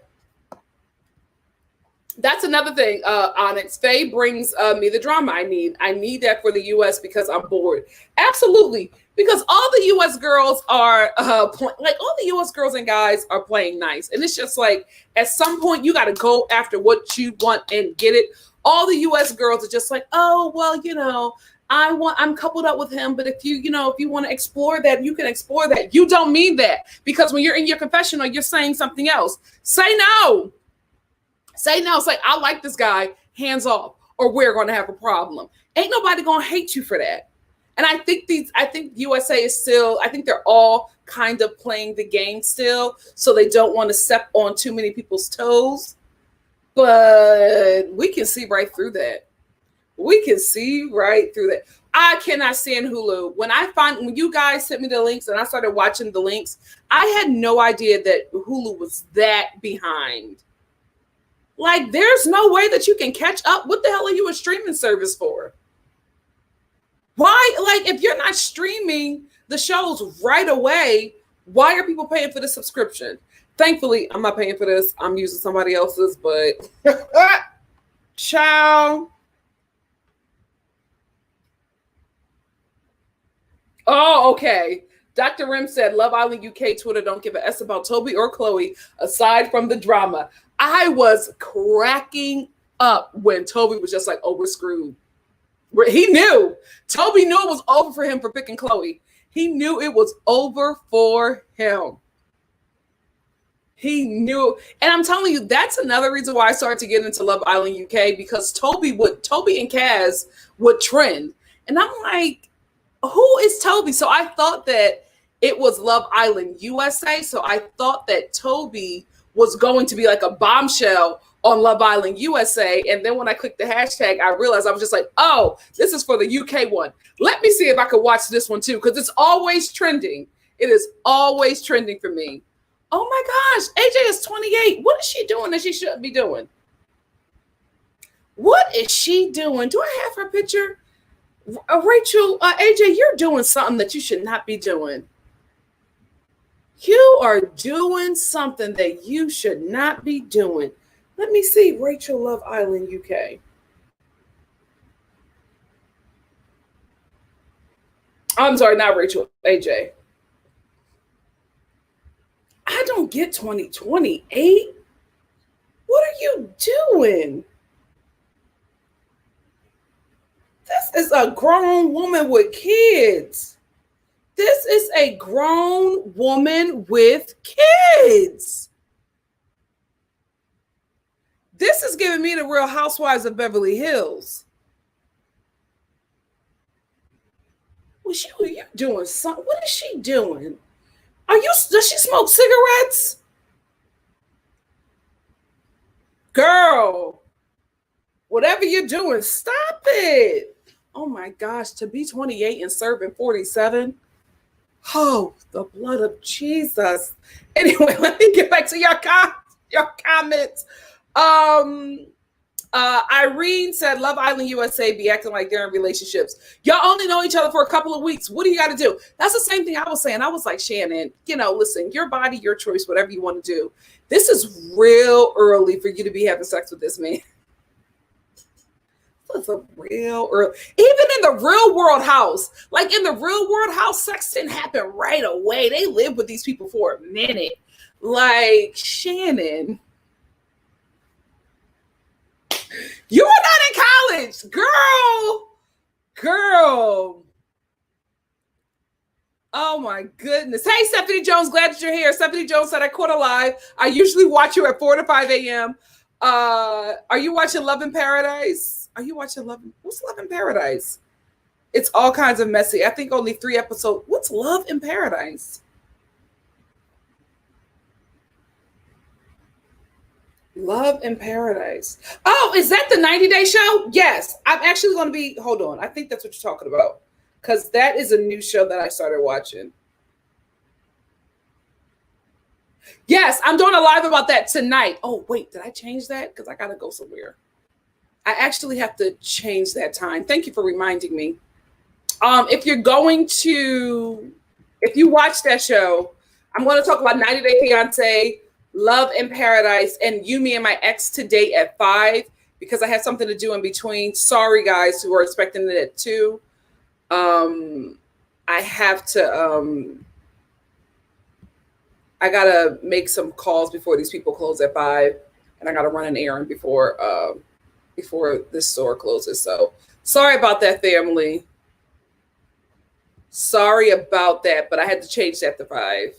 That's another thing, Onyx. Faye brings me the drama I need. I need that for the U.S. because I'm bored. Absolutely. Because all the U.S. girls are all the U.S. girls and guys are playing nice. And it's just like, at some point, you got to go after what you want and get it. All the U.S. girls are just like, oh, well, you know, I'm coupled up with him. But if you want to explore that, you can explore that. You don't mean that. Because when you're in your confessional, you're saying something else. Say no. Say no. Say, I like this guy, hands off, or we're going to have a problem. Ain't nobody going to hate you for that. And I think USA is still, I think they're all kind of playing the game still. So they don't want to step on too many people's toes. But we can see right through that. I cannot stand Hulu. When you guys sent me the links and I started watching the links, I had no idea that Hulu was that behind. Like, there's no way that you can catch up. What the hell are you a streaming service for? Why? Like, if you're not streaming the shows right away, why are people paying for the subscription? Thankfully, I'm not paying for this. I'm using somebody else's, but ciao. Oh, okay. Dr. Rim said, Love Island UK Twitter don't give a S about Toby or Chloe aside from the drama. I was cracking up when Toby was just like, oh, we're screwed. He knew. Toby knew it was over for him for picking Chloe. He knew it was over for him. He knew. And I'm telling you, that's another reason why I started to get into Love Island UK, because Toby and Kaz would trend. And I'm like, who is Toby? So I thought that it was Love Island USA. So I thought that Toby was going to be like a bombshell on Love Island USA. And then when I clicked the hashtag, I realized I was just like, oh, this is for the UK one. Let me see if I could watch this one too, because it's always trending. It is always trending for me. Oh my gosh, AJ is 28. What is she doing that she shouldn't be doing? What is she doing? Do I have her picture? Rachel, AJ, you're doing something that you should not be doing. You are doing something that you should not be doing. Let me see Rachel Love Island UK. I'm sorry, not Rachel, AJ. I don't get 2028. What are you doing? This is a grown woman with kids. This is a grown woman with kids. This is giving me the Real Housewives of Beverly Hills. Well, you're doing something. What is she doing? Does she smoke cigarettes? Girl, whatever you're doing, stop it. Oh my gosh, to be 28 and serving 47. Oh, the blood of Jesus. Anyway, let me get back to your comments. Irene said, Love Island USA be acting like they're in relationships. Y'all only know each other for a couple of weeks. What do you got to do? That's the same thing I was saying. I was like, Shannon, listen, your body, your choice, whatever you want to do. This is real early for you to be having sex with this man. It's a real early. Even in the real world house, like in the real world house, sex didn't happen right away. They lived with these people for a minute. Like, Shannon, you were not in college, girl. Oh my goodness. Hey, Stephanie Jones, glad that you're here. Stephanie Jones said, I caught a live. I usually watch you at 4 to 5 a.m. Are you watching Love in Paradise? What's Love in Paradise? It's all kinds of messy. I think only 3 episodes. What's Love in Paradise? Love in Paradise. Oh, is that the 90-day show? Yes. I'm actually going to be, hold on. I think that's what you're talking about, because that is a new show that I started watching. Yes, I'm doing a live about that tonight. Oh, wait, did I change that? Because I got to go somewhere. I actually have to change that time. Thank you for reminding me. If you watch that show, I'm going to talk about 90 Day Fiance, Love in Paradise, and You, Me, and My Ex to Date at 5, because I have something to do in between. Sorry, guys, who are expecting it at 2. I have to, I got to make some calls before these people close at 5, and I got to run an errand before this store closes. So sorry about that, family. Sorry about that, but I had to change that to 5.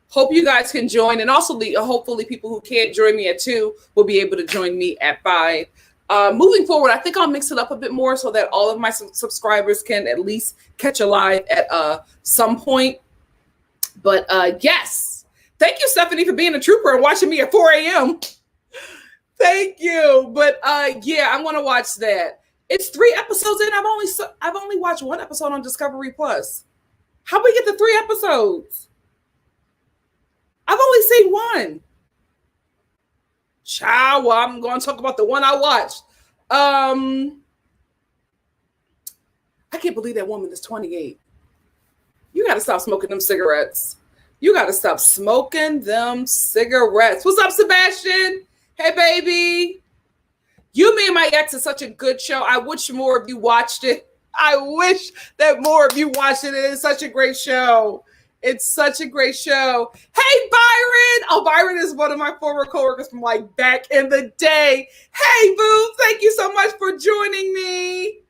Hope you guys can join. And also, hopefully people who can't join me at 2 will be able to join me at 5. Moving forward, I think I'll mix it up a bit more so that all of my subscribers can at least catch a live at some point. But yes, thank you, Stephanie, for being a trooper and watching me at 4 a.m. Thank you. But yeah, I'm going to watch that. It's 3 episodes in. I've only watched 1 episode on Discovery Plus. How we get the 3 episodes? I've only seen 1. Child, well, I'm going to talk about the one I watched. I can't believe that woman is 28. You got to stop smoking them cigarettes. What's up, Sebastian? Hey, baby. You, Me, and My Ex is such a good show. I wish more of you watched it. It is such a great show. It's such a great show. Hey, Byron. Oh, Byron is one of my former coworkers from like back in the day. Hey, boo. Thank you so much for joining me.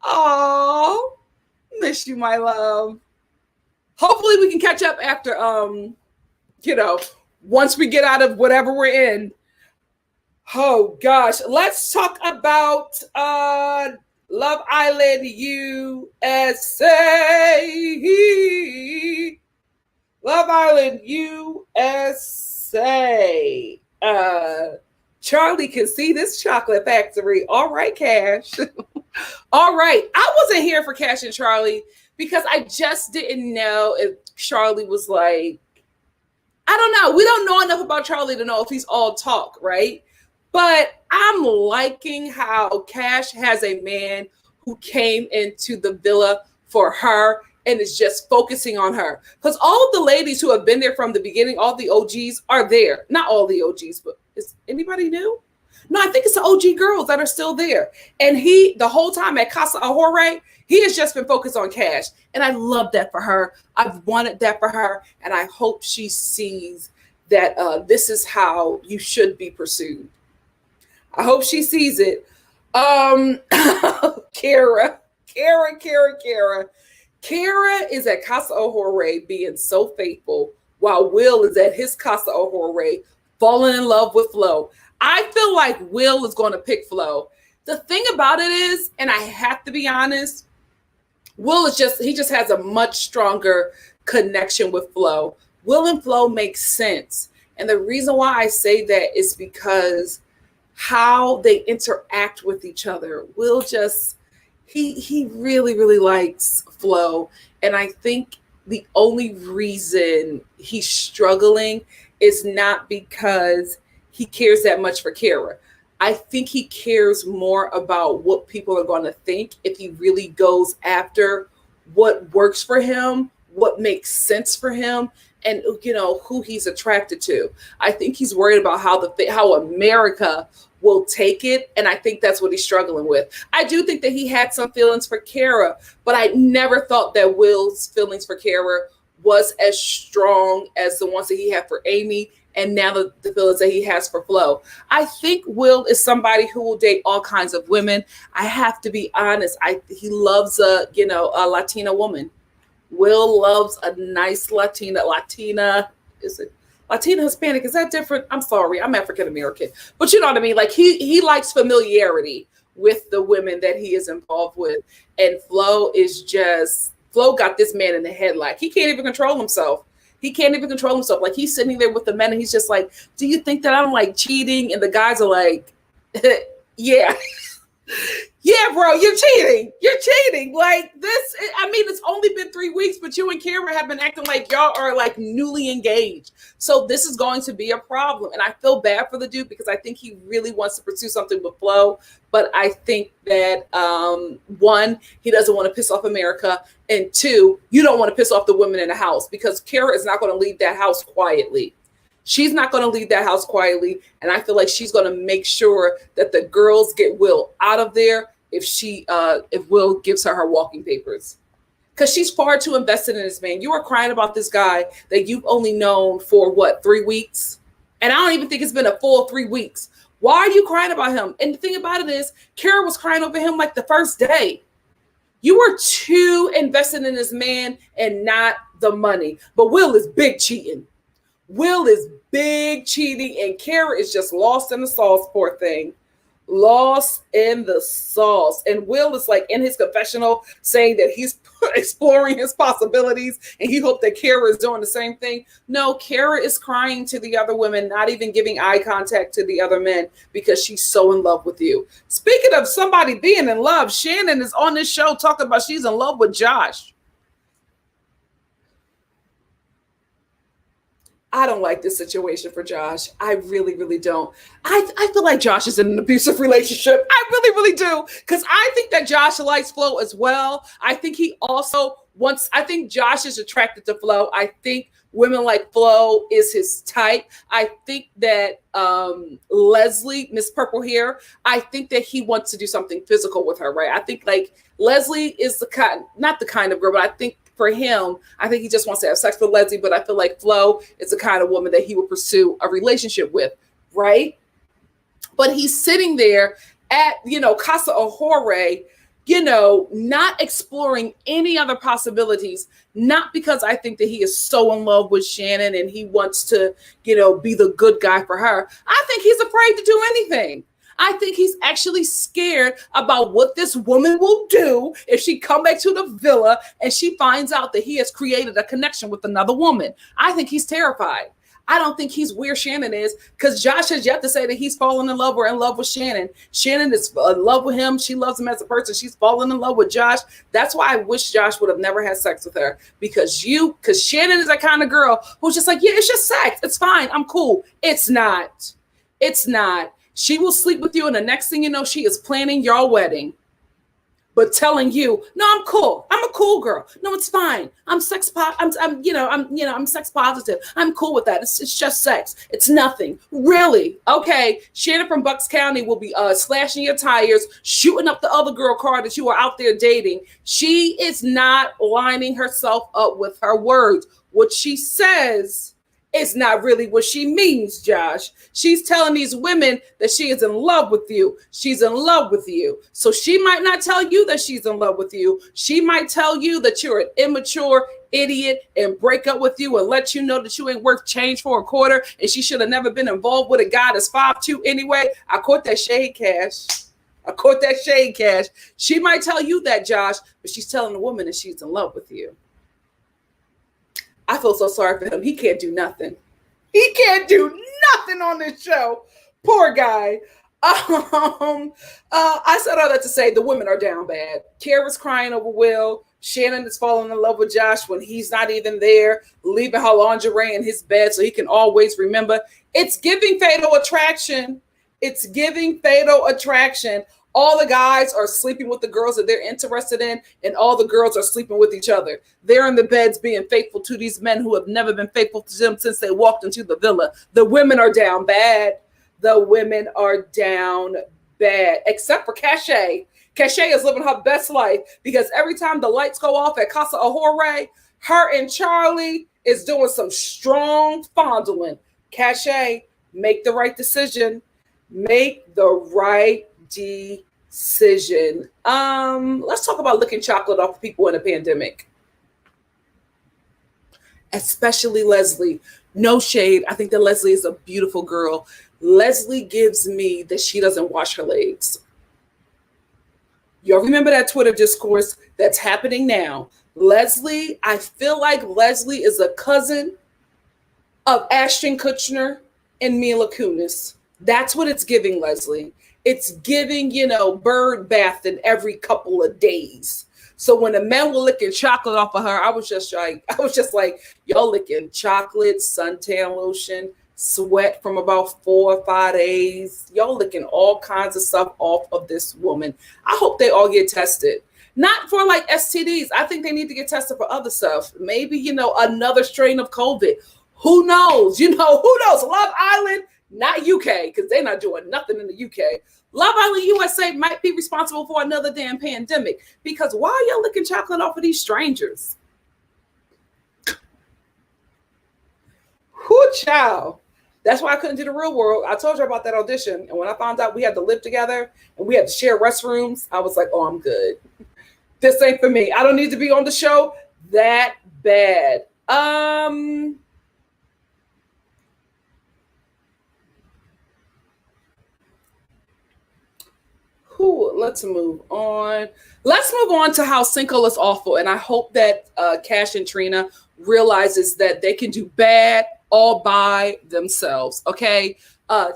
Oh, miss you, my love. Hopefully we can catch up after, once we get out of whatever we're in. Oh gosh, let's talk about Love Island USA. Love Island USA. Charlie can see this chocolate factory. All right, Cash. All right. I wasn't here for Cash and Charlie because I just didn't know if Charlie was like, I don't know. We don't know enough about Charlie to know if he's all talk, right? But I'm liking how Cash has a man who came into the villa for her and is just focusing on her. Because all of the ladies who have been there from the beginning, all the OGs are there. Not all the OGs, but is anybody new? No, I think it's the OG girls that are still there. And he, the whole time at Casa Ahore, he has just been focused on Cash. And I love that for her. I've wanted that for her. And I hope she sees that this is how you should be pursued. I hope she sees it. Kara is at Casa Ahore being so faithful while Will is at his Casa Ahore falling in love with Flo. I feel like Will is going to pick Flo. The thing about it is, and I have to be honest, Will is he just has a much stronger connection with Flo. Will and Flo make sense. And the reason why I say that is because how they interact with each other. Will just, he really, really likes Flo. And I think the only reason he's struggling is not because he cares that much for Kara. I think he cares more about what people are going to think if he really goes after what works for him, what makes sense for him, and who he's attracted to. I think he's worried about how America will take it, and I think that's what he's struggling with. I do think that he had some feelings for Kara, but I never thought that Will's feelings for Kara was as strong as the ones that he had for Amy, and now the feelings that he has for Flo. I think Will is somebody who will date all kinds of women. I have to be honest. He loves a Latina woman. Will loves a nice Latina. Is it Latina Hispanic? Is that different? I'm sorry, I'm African American, but you know what I mean. Like he likes familiarity with the women that he is involved with, and Flo got this man in the headlock. He can't even control himself. Like he's sitting there with the men and he's just like, do you think that I'm like cheating? And the guys are like, yeah. Yeah, bro, you're cheating. Like this, I mean, it's only been 3 weeks, but you and Kara have been acting like y'all are like newly engaged. So this is going to be a problem. And I feel bad for the dude because I think he really wants to pursue something with Flo. But I think that one, he doesn't want to piss off America. And two, you don't want to piss off the women in the house because Kara is not going to leave that house quietly. She's not going to leave that house quietly. And I feel like she's going to make sure that the girls get Will out of there if Will gives her walking papers. Because she's far too invested in this man. You are crying about this guy that you've only known for 3 weeks? And I don't even think it's been a full 3 weeks. Why are you crying about him? And the thing about it is, Kara was crying over him like the first day. You were too invested in this man and not the money. But Will is big cheating. And Kara is just lost in the sauce, poor thing. Lost in the sauce. And Will is like in his confessional saying that he's exploring his possibilities and he hoped that Kara is doing the same thing. No, Kara is crying to the other women, not even giving eye contact to the other men because she's so in love with you. Speaking of somebody being in love, Shannon is on this show talking about she's in love with Josh. I don't like this situation for Josh. I really, really don't. I feel like Josh is in an abusive relationship. I really, really do. Because I think that Josh likes Flo as well. I think I think Josh is attracted to Flo. I think women like Flo is his type. I think that Leslie, Miss Purple Hair, I think that he wants to do something physical with her, right? I think like Leslie is not the kind of girl, but I think for him, I think he just wants to have sex with Leslie, but I feel like Flo is the kind of woman that he would pursue a relationship with, right? But he's sitting there at, Casa Ahore, not exploring any other possibilities, not because I think that he is so in love with Shannon and he wants to, be the good guy for her. I think he's afraid to do anything. I think he's actually scared about what this woman will do if she come back to the villa and she finds out that he has created a connection with another woman. I think he's terrified. I don't think he's where Shannon is, because Josh has yet to say that he's fallen in love or in love with Shannon. Shannon is in love with him. She loves him as a person. She's fallen in love with Josh. That's why I wish Josh would have never had sex with her, because Shannon is that kind of girl who's just like, yeah, it's just sex. It's fine. I'm cool. It's not. It's not. She will sleep with you, and the next thing you know, she is planning your wedding, but telling you, no, I'm cool. I'm a cool girl. No, it's fine. I'm sex I'm sex positive. I'm cool with that. It's just sex. It's nothing. Really? Okay. Shannon from Bucks County will be slashing your tires, shooting up the other girl car that you are out there dating. She is not lining herself up with her words. What she says is not really what she means, Josh. She's telling these women that she is in love with you. She's in love with you. So she might not tell you that she's in love with you. She might tell you that you're an immature idiot and break up with you and let you know that you ain't worth change for a quarter and she should have never been involved with a guy that's 5'2" anyway. I caught that shade, Cash. She might tell you that, Josh, but she's telling the woman that she's in love with you. I feel so sorry for him. He can't do nothing. He can't do nothing on this show. Poor guy. I said all that to say the women are down bad. Kara's crying over Will. Shannon is falling in love with Josh when he's not even there, leaving her lingerie in his bed so he can always remember. It's giving Fatal Attraction. It's giving Fatal Attraction. All the guys are sleeping with the girls that they're interested in, and all the girls are sleeping with each other. They're in the beds being faithful to these men who have never been faithful to them since they walked into the villa. The women are down bad. The women are down bad, except for Cachet. Cachet is living her best life because every time the lights go off at Casa Ahore, her and Charlie is doing some strong fondling. Cachet, make the right decision. Make the right decision. Let's talk about licking chocolate off people in a pandemic. Especially Leslie. No shade. I think that Leslie is a beautiful girl. Leslie gives me that she doesn't wash her legs. Y'all remember that Twitter discourse that's happening now? Leslie, I feel like Leslie is a cousin of Ashton Kutcher and Mila Kunis. That's what it's giving, Leslie. It's giving, bird bathing every couple of days. So when the men were licking chocolate off of her, I was just like, y'all licking chocolate, suntan lotion, sweat from about 4 or 5 days. Y'all licking all kinds of stuff off of this woman. I hope they all get tested. Not for like STDs. I think they need to get tested for other stuff. Maybe, another strain of COVID. Who knows? Who knows? Love Island, not UK, because they're not doing nothing in the UK. Love Island USA might be responsible for another damn pandemic, because why are y'all licking chocolate off of these strangers? Whoo, child. That's why I couldn't do The Real World. I told you about that audition. And when I found out we had to live together and we had to share restrooms, I was like, oh, I'm good. This ain't for me. I don't need to be on the show that bad. Let's move on. Let's move on to how Cinco is awful. And I hope that Cash and Trina realizes that they can do bad all by themselves. Okay.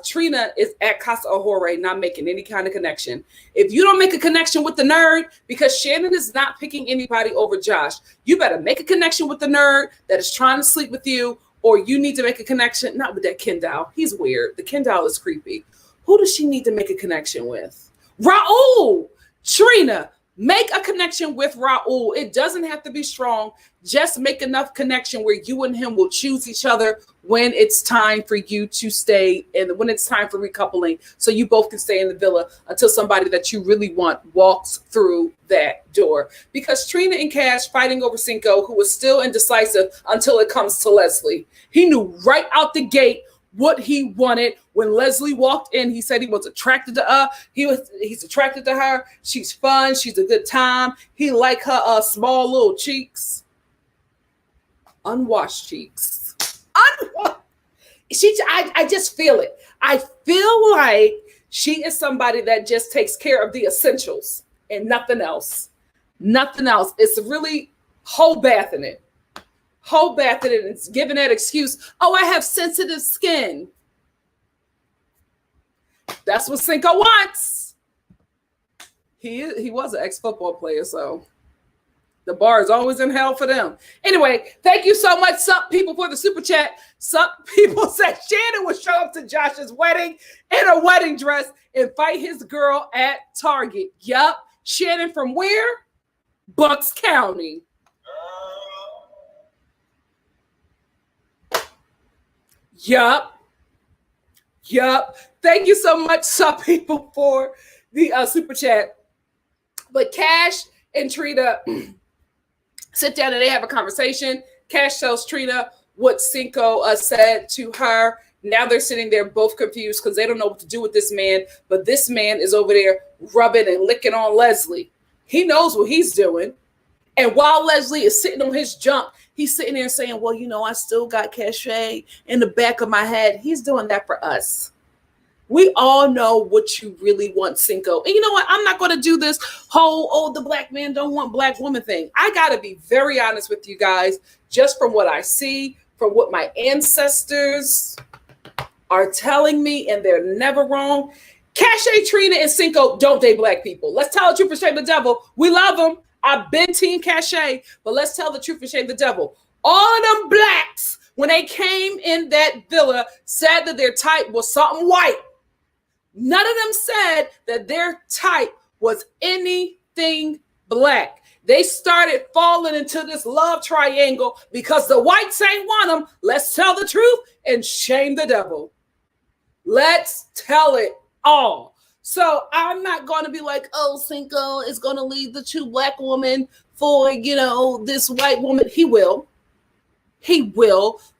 Trina is at Casa Ahore not making any kind of connection. If you don't make a connection with the nerd, because Shannon is not picking anybody over Josh, you better make a connection with the nerd that is trying to sleep with you, or you need to make a connection, not with that Ken doll. He's weird. The Ken doll is creepy. Who does she need to make a connection with? Raul. Trina, Make a connection with Raul. It doesn't have to be strong. Just make enough connection where you and him will choose each other when it's time for you to stay and when it's time for recoupling, so you both can stay in the villa until somebody that you really want walks through that door. Because Trina and Cash fighting over Cinco, who was still indecisive until it comes to Leslie. He knew right out the gate what he wanted. When Leslie walked in, he said he was attracted to her. He's attracted to her. She's fun. She's a good time. He liked her small little cheeks. Unwashed cheeks. I just feel it. I feel like she is somebody that just takes care of the essentials and nothing else. Nothing else. It's really whole bath in it. Whole bath in it. It's giving that excuse. Oh, I have sensitive skin. That's what Cinco wants. He was an ex-football player, so the bar is always in hell for them. Anyway, thank you so much, Sup people, for the super chat. Sup people said Shannon would show up to Josh's wedding in a wedding dress and fight his girl at Target. Yup. Shannon from where? Bucks County. Yup. Thank you so much, Sup people, for the super chat. But Cash and Trina sit down and they have a conversation. Cash tells Trina what Cinco said to her. Now they're sitting there both confused because they don't know what to do with this man. But this man is over there rubbing and licking on Leslie. He knows what he's doing. And while Leslie is sitting on his junk, he's sitting there saying, well, I still got cachet in the back of my head. He's doing that for us. We all know what you really want, Cinco. And you know what? I'm not going to do this whole, the black man don't want black woman thing. I got to be very honest with you guys, just from what I see, from what my ancestors are telling me, and they're never wrong. Cachet, Trina, and Cinco don't date black people. Let's tell the truth and shame the devil. We love them. I've been team Cachet, but let's tell the truth and shame the devil. All of them blacks, when they came in that villa, said that their type was something white. None of them said that their type was anything black. They started falling into this love triangle because the whites ain't want them. Let's tell the truth and shame the devil. Let's tell it all. So I'm not going to be like, oh, Cinco is going to leave the two black women for, this white woman. He will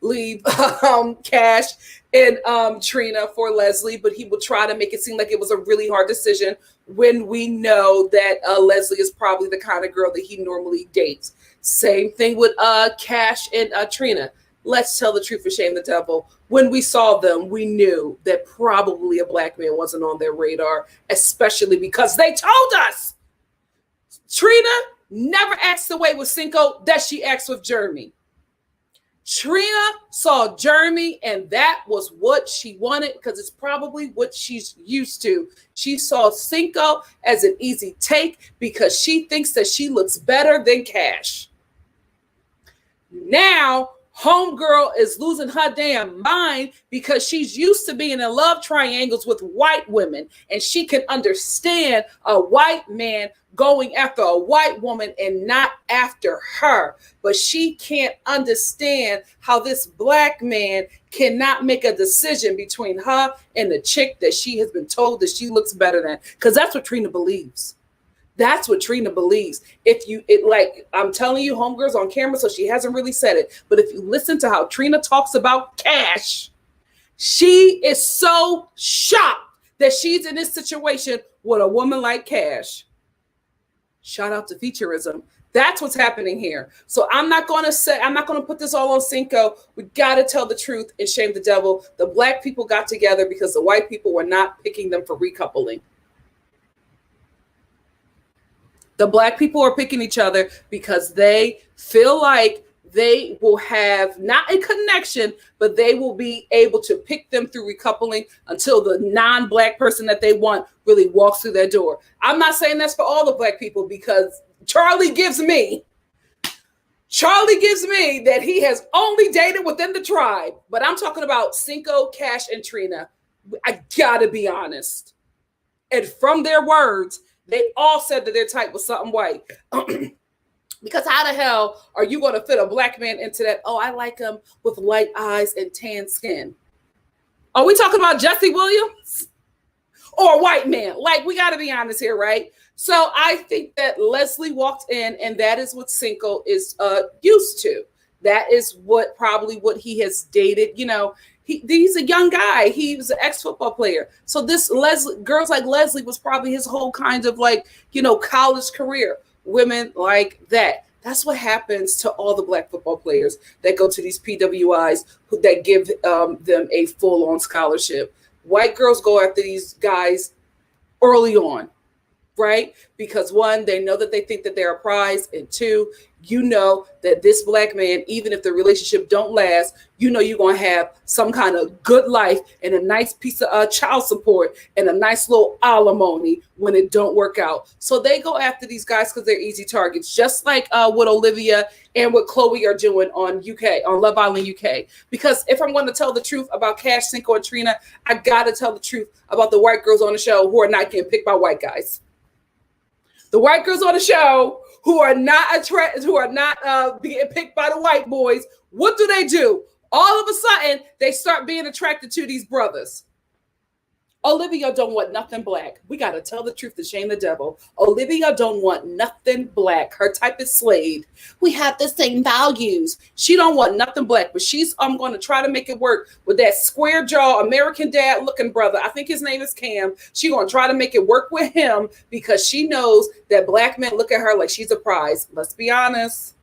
leave Cash and Trina for Leslie, but he will try to make it seem like it was a really hard decision when we know that Leslie is probably the kind of girl that he normally dates. Same thing with Cash and Trina. Let's tell the truth and shame the devil. When we saw them, we knew that probably a black man wasn't on their radar, especially because they told us. Trina never acts the way with Cinco that she acts with Jeremy. Trina saw Jeremy, and that was what she wanted because it's probably what she's used to. She saw Cinco as an easy take because she thinks that she looks better than Cash. Now, homegirl is losing her damn mind because she's used to being in love triangles with white women, and she can understand a white man going after a white woman and not after her. But she can't understand how this black man cannot make a decision between her and the chick that she has been told that she looks better than, because that's what Trina believes. That's what Trina believes. I'm telling you, homegirl's on camera, so she hasn't really said it. But if you listen to how Trina talks about Cash, she is so shocked that she's in this situation with a woman like Cash. Shout out to featureism. That's what's happening here. So I'm not going to put this all on Cinco. We got to tell the truth and shame the devil. The black people got together because the white people were not picking them for recoupling. The black people are picking each other because they feel like they will have not a connection, but they will be able to pick them through recoupling until the non-black person that they want really walks through their door. I'm not saying that's for all the black people because Charlie gives me that he has only dated within the tribe. But I'm talking about Cinco, Cash, and Trina. I gotta be honest. And from their words, They all said that their type was something white. Because how the hell are you going to fit a black man into that? Oh, I like him with light eyes and tan skin. Are we talking about Jesse Williams or a white man? Like, we got to be honest here, right? So I think that Leslie walked in, and that is what Cinco is used to. That is what he has dated. You know, he's a young guy. He was an ex-football player. So this girls like Leslie was probably his whole kind of like, you know, college career. Women like that. That's what happens to all the black football players that go to these PWIs that give them a full-on scholarship. White girls go after these guys early on, right? Because one, they know that they think that they're a prize, and two, you know that this black man, even if the relationship don't last, you know you're going to have some kind of good life and a nice piece of child support and a nice little alimony when it don't work out. So they go after these guys because they're easy targets, just like what Olivia and what Chloe are doing on Love Island UK. Because if I'm going to tell the truth about Cash, Cinco, and Trina, I got to tell the truth about the white girls on the show who are not getting picked by white guys. The white girls on the show who are not being picked by the white boys, what do? All of a sudden, they start being attracted to these brothers. Olivia don't want nothing black. We got to tell the truth to shame the devil. Olivia don't want nothing black. Her type is Slade. We have the same values. She don't want nothing black, but she's going to try to make it work with that square jaw, American dad looking brother. I think his name is Cam. She going to try to make it work with him because she knows that black men look at her like she's a prize. Let's be honest.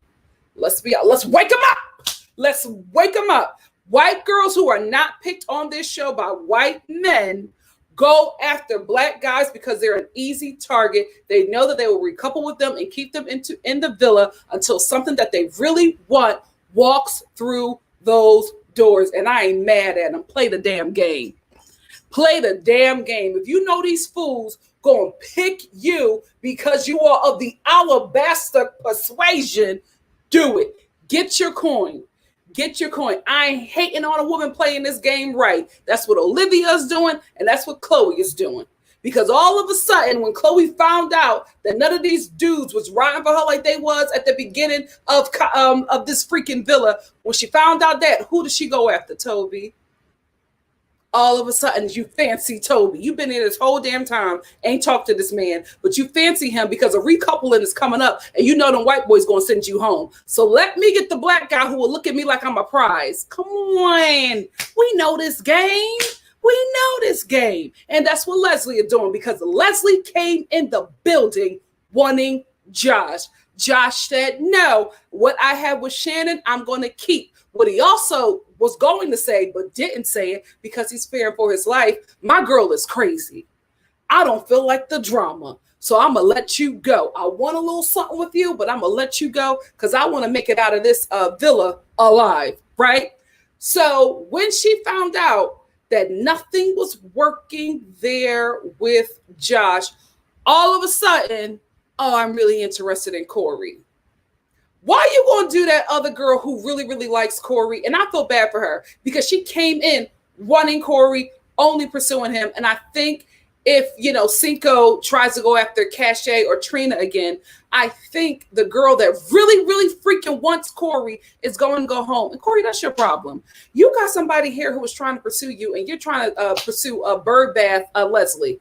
Let's wake them up. Let's wake them up. White girls who are not picked on this show by white men go after black guys because they're an easy target. They know that they will recouple with them and keep them in the villa until something that they really want walks through those doors. And I ain't mad at them. Play the damn game. Play the damn game. If you know these fools gonna pick you because you are of the alabaster persuasion, do it. Get your coin. Get your coin. I ain't hating on a woman playing this game right. That's what Olivia's doing, and that's what Chloe is doing. Because all of a sudden, when Chloe found out that none of these dudes was riding for her like they was at the beginning of this freaking villa, when she found out that, who did she go after? Toby. All of a sudden, you fancy Toby. You've been here this whole damn time, ain't talked to this man, but you fancy him because a recoupling is coming up, and you know them white boys gonna send you home. So let me get the black guy who will look at me like I'm a prize. Come on. We know this game. We know this game. And that's what Leslie is doing because Leslie came in the building wanting Josh. Josh said, no, what I have with Shannon, I'm going to keep. What he also was going to say, but didn't say it because he's fearing for his life. My girl is crazy. I don't feel like the drama. So I'm going to let you go. I want a little something with you, but I'm going to let you go because I want to make it out of this villa alive, right? So when she found out that nothing was working there with Josh, all of a sudden, oh, I'm really interested in Corey. Why are you going to do that other girl who really, really likes Corey? And I feel bad for her because she came in wanting Corey, only pursuing him. And I think if, Cinco tries to go after Cache or Trina again, I think the girl that really, really freaking wants Corey is going to go home. And Corey, that's your problem. You got somebody here who was trying to pursue you, and you're trying to pursue a birdbath, Leslie.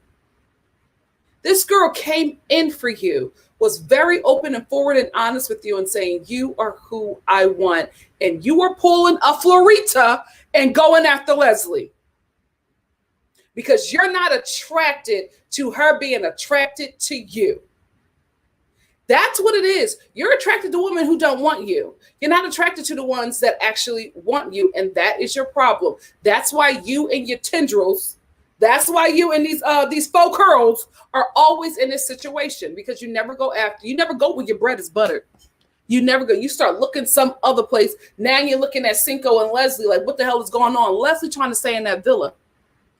This girl came in for you, was very open and forward and honest with you and saying, you are who I want. And you are pulling a Florita and going after Leslie. Because you're not attracted to her being attracted to you. That's what it is. You're attracted to women who don't want you. You're not attracted to the ones that actually want you. And that is your problem. That's why you and your tendrils, that's why you and these faux curls are always in this situation, because you never go where your bread is buttered. You never go. You start looking some other place. Now you're looking at Cinco and Leslie like, what the hell is going on? Leslie trying to stay in that villa.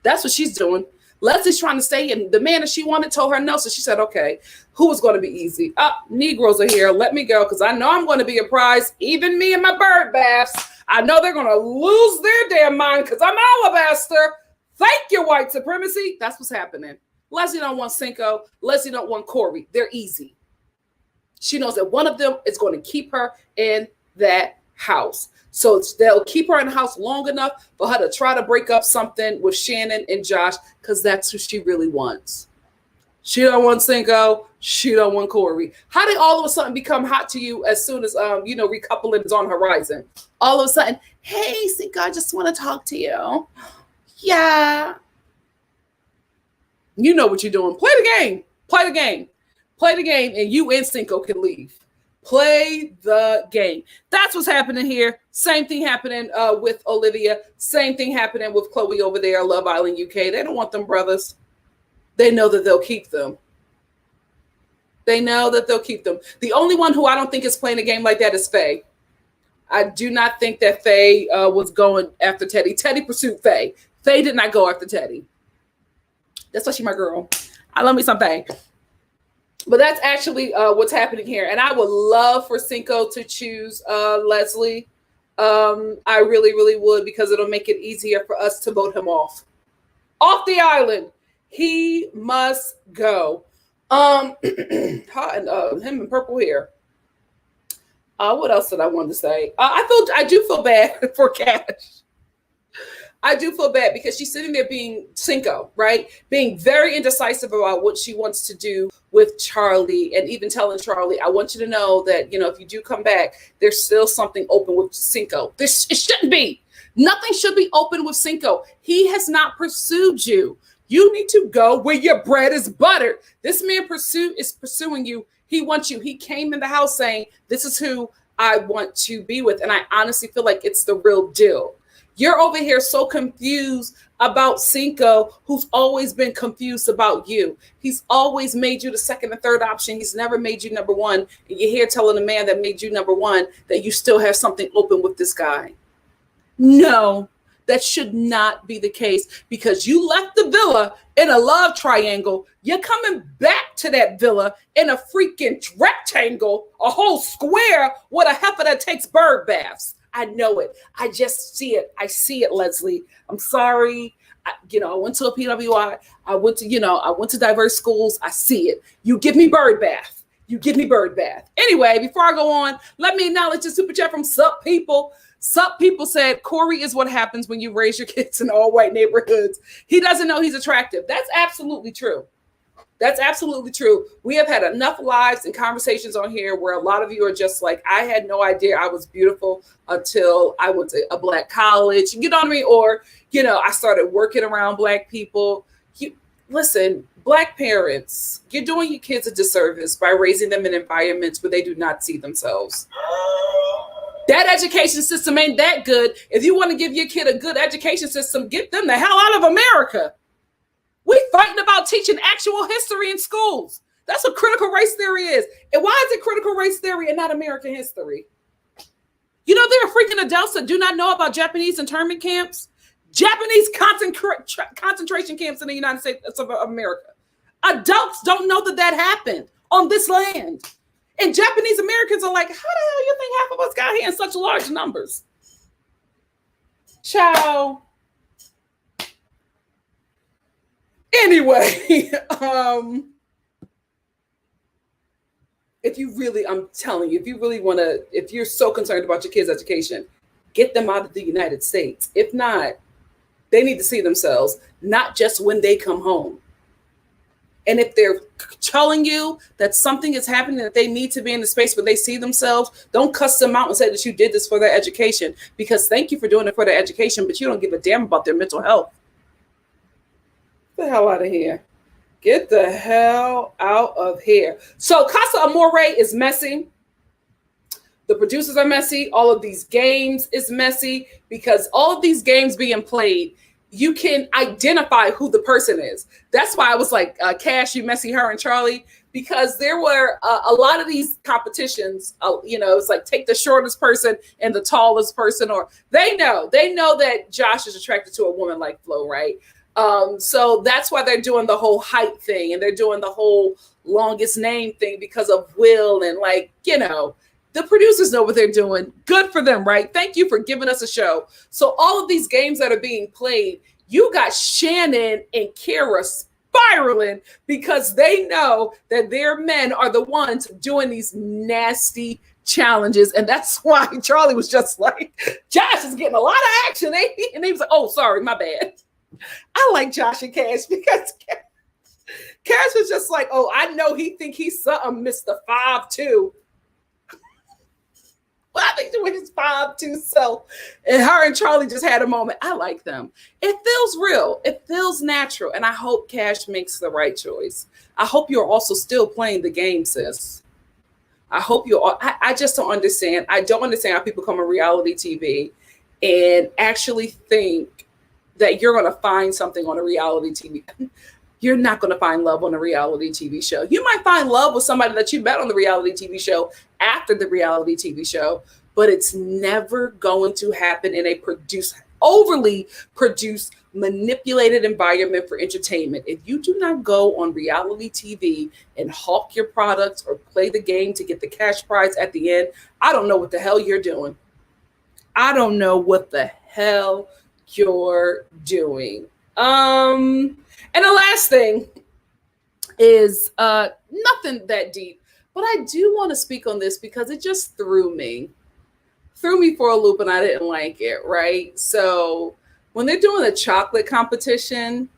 That's what she's doing. Leslie's trying to stay, and the man that she wanted told her no. So she said, okay, who is going to be easy? Negroes are here. Let me go, because I know I'm going to be a prize. Even me and my bird baths. I know they're going to lose their damn mind because I'm alabaster. Thank you, white supremacy. That's what's happening. Leslie don't want Cinco. Leslie don't want Corey. They're easy. She knows that one of them is going to keep her in that house. So they'll keep her in the house long enough for her to try to break up something with Shannon and Josh, because that's who she really wants. She don't want Cinco. She don't want Corey. How did all of a sudden become hot to you as soon as recoupling is on the horizon? All of a sudden, hey Cinco, I just want to talk to you. Yeah. You know what you're doing. Play the game. Play the game. Play the game, and you and Cinco can leave. Play the game. That's what's happening here. Same thing happening with Olivia. Same thing happening with Chloe over there, Love Island UK. They don't want them brothers. They know that they'll keep them. They know that they'll keep them. The only one who I don't think is playing a game like that is Faye. I do not think that Faye was going after Teddy. Teddy pursued Faye. Faye did not go after Teddy. That's why she's my girl. I love me some Faye. But that's actually what's happening here. And I would love for Cinco to choose Leslie. I really, really would, because it'll make it easier for us to vote him off. Off the island. He must go. Him in purple hair. What else did I want to say? I do feel bad for Cash. I do feel bad because she's sitting there being Cinco, right? Being very indecisive about what she wants to do with Charlie, and even telling Charlie, I want you to know that, if you do come back, there's still something open with Cinco. It shouldn't be. Nothing should be open with Cinco. He has not pursued you. You need to go where your bread is buttered. This man is pursuing you. He wants you. He came in the house saying, this is who I want to be with. And I honestly feel like it's the real deal. You're over here so confused about Cinco, who's always been confused about you. He's always made you the second and third option. He's never made you number one. And you're here telling the man that made you number one that you still have something open with this guy. No, that should not be the case, because you left the villa in a love triangle. You're coming back to that villa in a freaking rectangle, a whole square with a heifer that takes bird baths. I know it. I just see it. I see it, Leslie. I'm sorry. I went to a PWI. I went to diverse schools. I see it. You give me bird bath. You give me bird bath. Anyway, before I go on, let me acknowledge the super chat from Sup People. Sup People said, Corey is what happens when you raise your kids in all white neighborhoods. He doesn't know he's attractive. That's absolutely true. That's absolutely true. We have had enough lives and conversations on here where a lot of you are just like, I had no idea I was beautiful until I went to a Black college. You know what I mean? Or, I started working around Black people. Listen, Black parents, you're doing your kids a disservice by raising them in environments where they do not see themselves. That education system ain't that good. If you want to give your kid a good education system, get them the hell out of America. We fighting about teaching actual history in schools. That's what critical race theory is. And why is it critical race theory and not American history? There are freaking adults that do not know about Japanese internment camps, Japanese concentration camps in the United States of America. Adults don't know that happened on this land. And Japanese Americans are like, how the hell you think half of us got here in such large numbers? Ciao. Anyway, I'm telling you, if you're so concerned about your kids' education, get them out of the United States. If not, they need to see themselves, not just when they come home. And if they're telling you that something is happening, that they need to be in the space where they see themselves, don't cuss them out and say that you did this for their education, because thank you for doing it for their education, but you don't give a damn about their mental health. Get the hell out of here. Get the hell out of here. So Casa Amore is messy. The producers are messy. All of these games is messy, because all of these games being played, you can identify who the person is. That's why I was like, Cash, you messy, her and Charlie, because there were a lot of these competitions, it's like take the shortest person and the tallest person, or they know that Josh is attracted to a woman like Flo, right? So that's why they're doing the whole height thing, and they're doing the whole longest name thing because of Will, and the producers know what they're doing. Good for them, right? Thank you for giving us a show. So all of these games that are being played, you got Shannon and Kara spiraling because they know that their men are the ones doing these nasty challenges. And that's why Charlie was just like, Josh is getting a lot of action. And he was like, oh, sorry, my bad. I like Josh and Cash because Cash was just like, oh, I know he think he's something, Mr. 5'2". Well, I think doing his 5'2" self. And her and Charlie just had a moment. I like them. It feels real. It feels natural. And I hope Cash makes the right choice. I hope you're also still playing the game, sis. I hope you're. I just don't understand. I don't understand how people come on reality TV and actually think that you're going to find something on a reality TV. You're not going to find love on a reality TV show. You might find love with somebody that you met on the reality TV show after the reality TV show, but it's never going to happen in a overly produced, manipulated environment for entertainment. If you do not go on reality TV and hawk your products or play the game to get the cash prize at the end, I don't know what the hell you're doing. I don't know what the hell you're doing. And the last thing is nothing that deep, but I do want to speak on this because it just threw me for a loop and I didn't like it, right? So when they're doing a chocolate competition,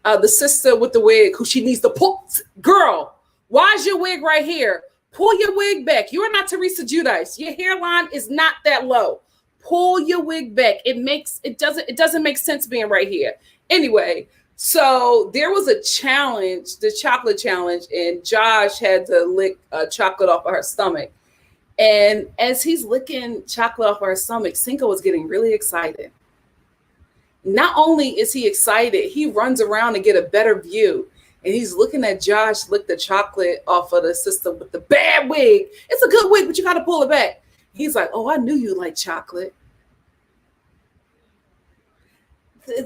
the sister with the wig, who she needs to pull, girl, why is your wig right here? Pull your wig back. You are not Teresa Giudice. Your hairline is not that low. Pull your wig back. It doesn't make sense being right here. Anyway, so there was a challenge, the chocolate challenge, and Josh had to lick chocolate off of her stomach. And as he's licking chocolate off of her stomach, Cinco was getting really excited. Not only is he excited, he runs around to get a better view. And he's looking at Josh lick the chocolate off of the sister with the bad wig. It's a good wig, but you got to pull it back. He's like, oh, I knew you like chocolate.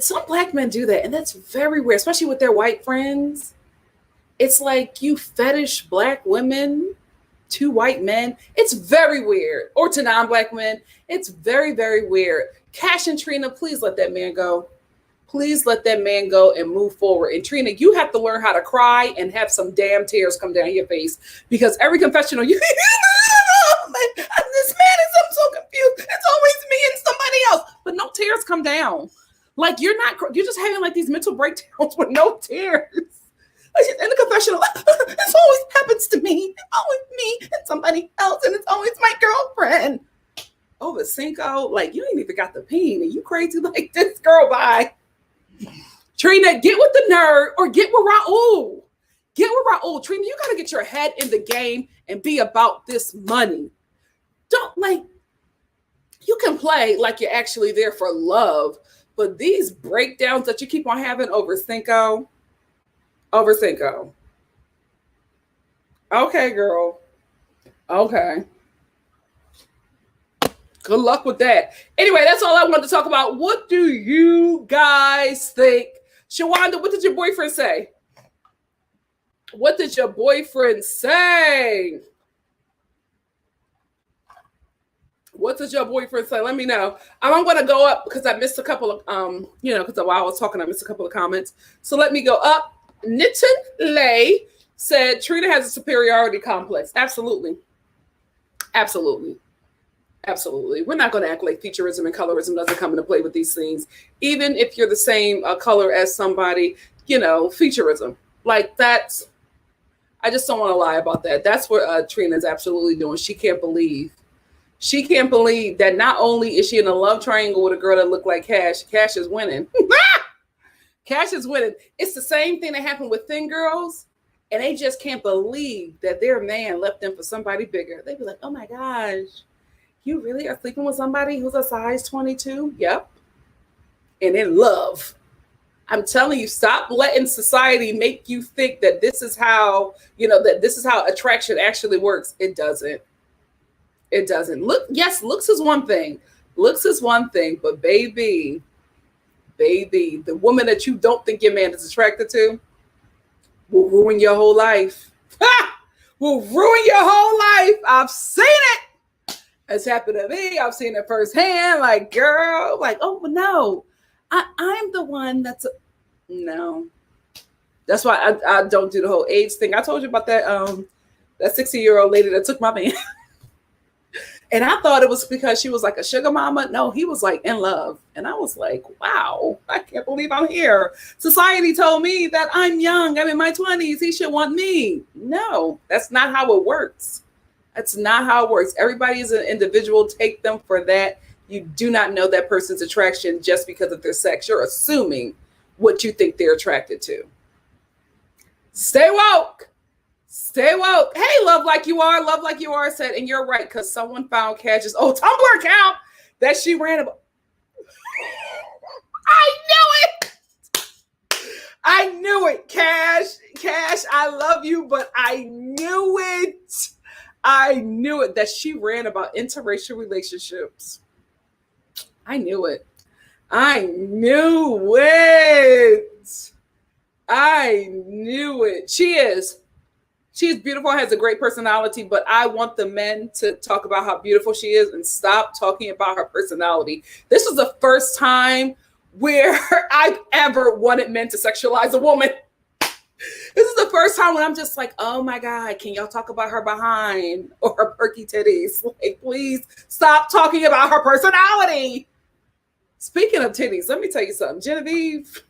Some black men do that, and that's very weird, especially with their white friends. It's like you fetish black women to white men. It's very weird. Or to non-black men. It's very, very weird. Cash and Trina, please let that man go. Please let that man go and move forward. And Trina, you have to learn how to cry and have some damn tears come down your face, because every confessional you this man is, I'm so confused. It's always me and somebody else. But no tears come down. Like you're just having like these mental breakdowns with no tears. In the confessional, this always happens to me. It's always me and somebody else, and it's always my girlfriend. Oh, but Cinco, like you ain't even got the peen, and you crazy like this girl. Bye. Trina, get with the nerd or get with Raul. Get with Raul. Trina, you got to get your head in the game and be about this money. Don't you can play like you're actually there for love, but these breakdowns that you keep on having over Cinco. Okay, girl. Okay. Good luck with that. Anyway, that's all I wanted to talk about. What do you guys think? Shawanda, what did your boyfriend say? What did your boyfriend say? What did your boyfriend say? Let me know. I'm going to go up because I missed a couple of, because while I was talking, I missed a couple of comments. So let me go up. Nitin Lay said, Trina has a superiority complex. Absolutely. Absolutely. Absolutely. We're not going to act like featureism and colorism doesn't come into play with these things. Even if you're the same color as somebody, featureism. Like that's, I just don't want to lie about that. That's what Trina's absolutely doing. She can't believe that not only is she in a love triangle with a girl that looked like Cash, Cash is winning. Cash is winning. It's the same thing that happened with thin girls, and they just can't believe that their man left them for somebody bigger. They'd be like, oh my gosh, you really are sleeping with somebody who's a size 22? Yep. And in love. I'm telling you, stop letting society make you think that this is how, that this is how attraction actually works. It doesn't. It doesn't. Yes, looks is one thing. Looks is one thing, but baby, the woman that you don't think your man is attracted to will ruin your whole life. Will ruin your whole life. I've seen it. It's happened to me. I've seen it firsthand. Like, girl, like, oh, no. I'm the one no. That's why I don't do the whole age thing. I told you about that 60-year-old lady that took my man. And I thought it was because she was like a sugar mama. No, he was like in love. And I was like, wow, I can't believe I'm here. Society told me that I'm young. I'm in my 20s. He should want me. No, that's not how it works. That's not how it works. Everybody is an individual. Take them for that. You do not know that person's attraction just because of their sex. You're assuming what you think they're attracted to. Stay woke. Stay woke. Hey, love like you are. Love like you are said, and you're right, because someone found Cash's Tumblr account that she ran about. I knew it. I knew it, Cash. Cash, I love you, but I knew it. I knew it that she ran about interracial relationships. I knew it. I knew it. I knew it. She's beautiful, has a great personality, but I want the men to talk about how beautiful she is and stop talking about her personality. This was the first time where I've ever wanted men to sexualize a woman. This is the first time when I'm just like, oh my God, can y'all talk about her behind or her perky titties? Like, please stop talking about her personality. Speaking of titties, let me tell you something. Genevieve,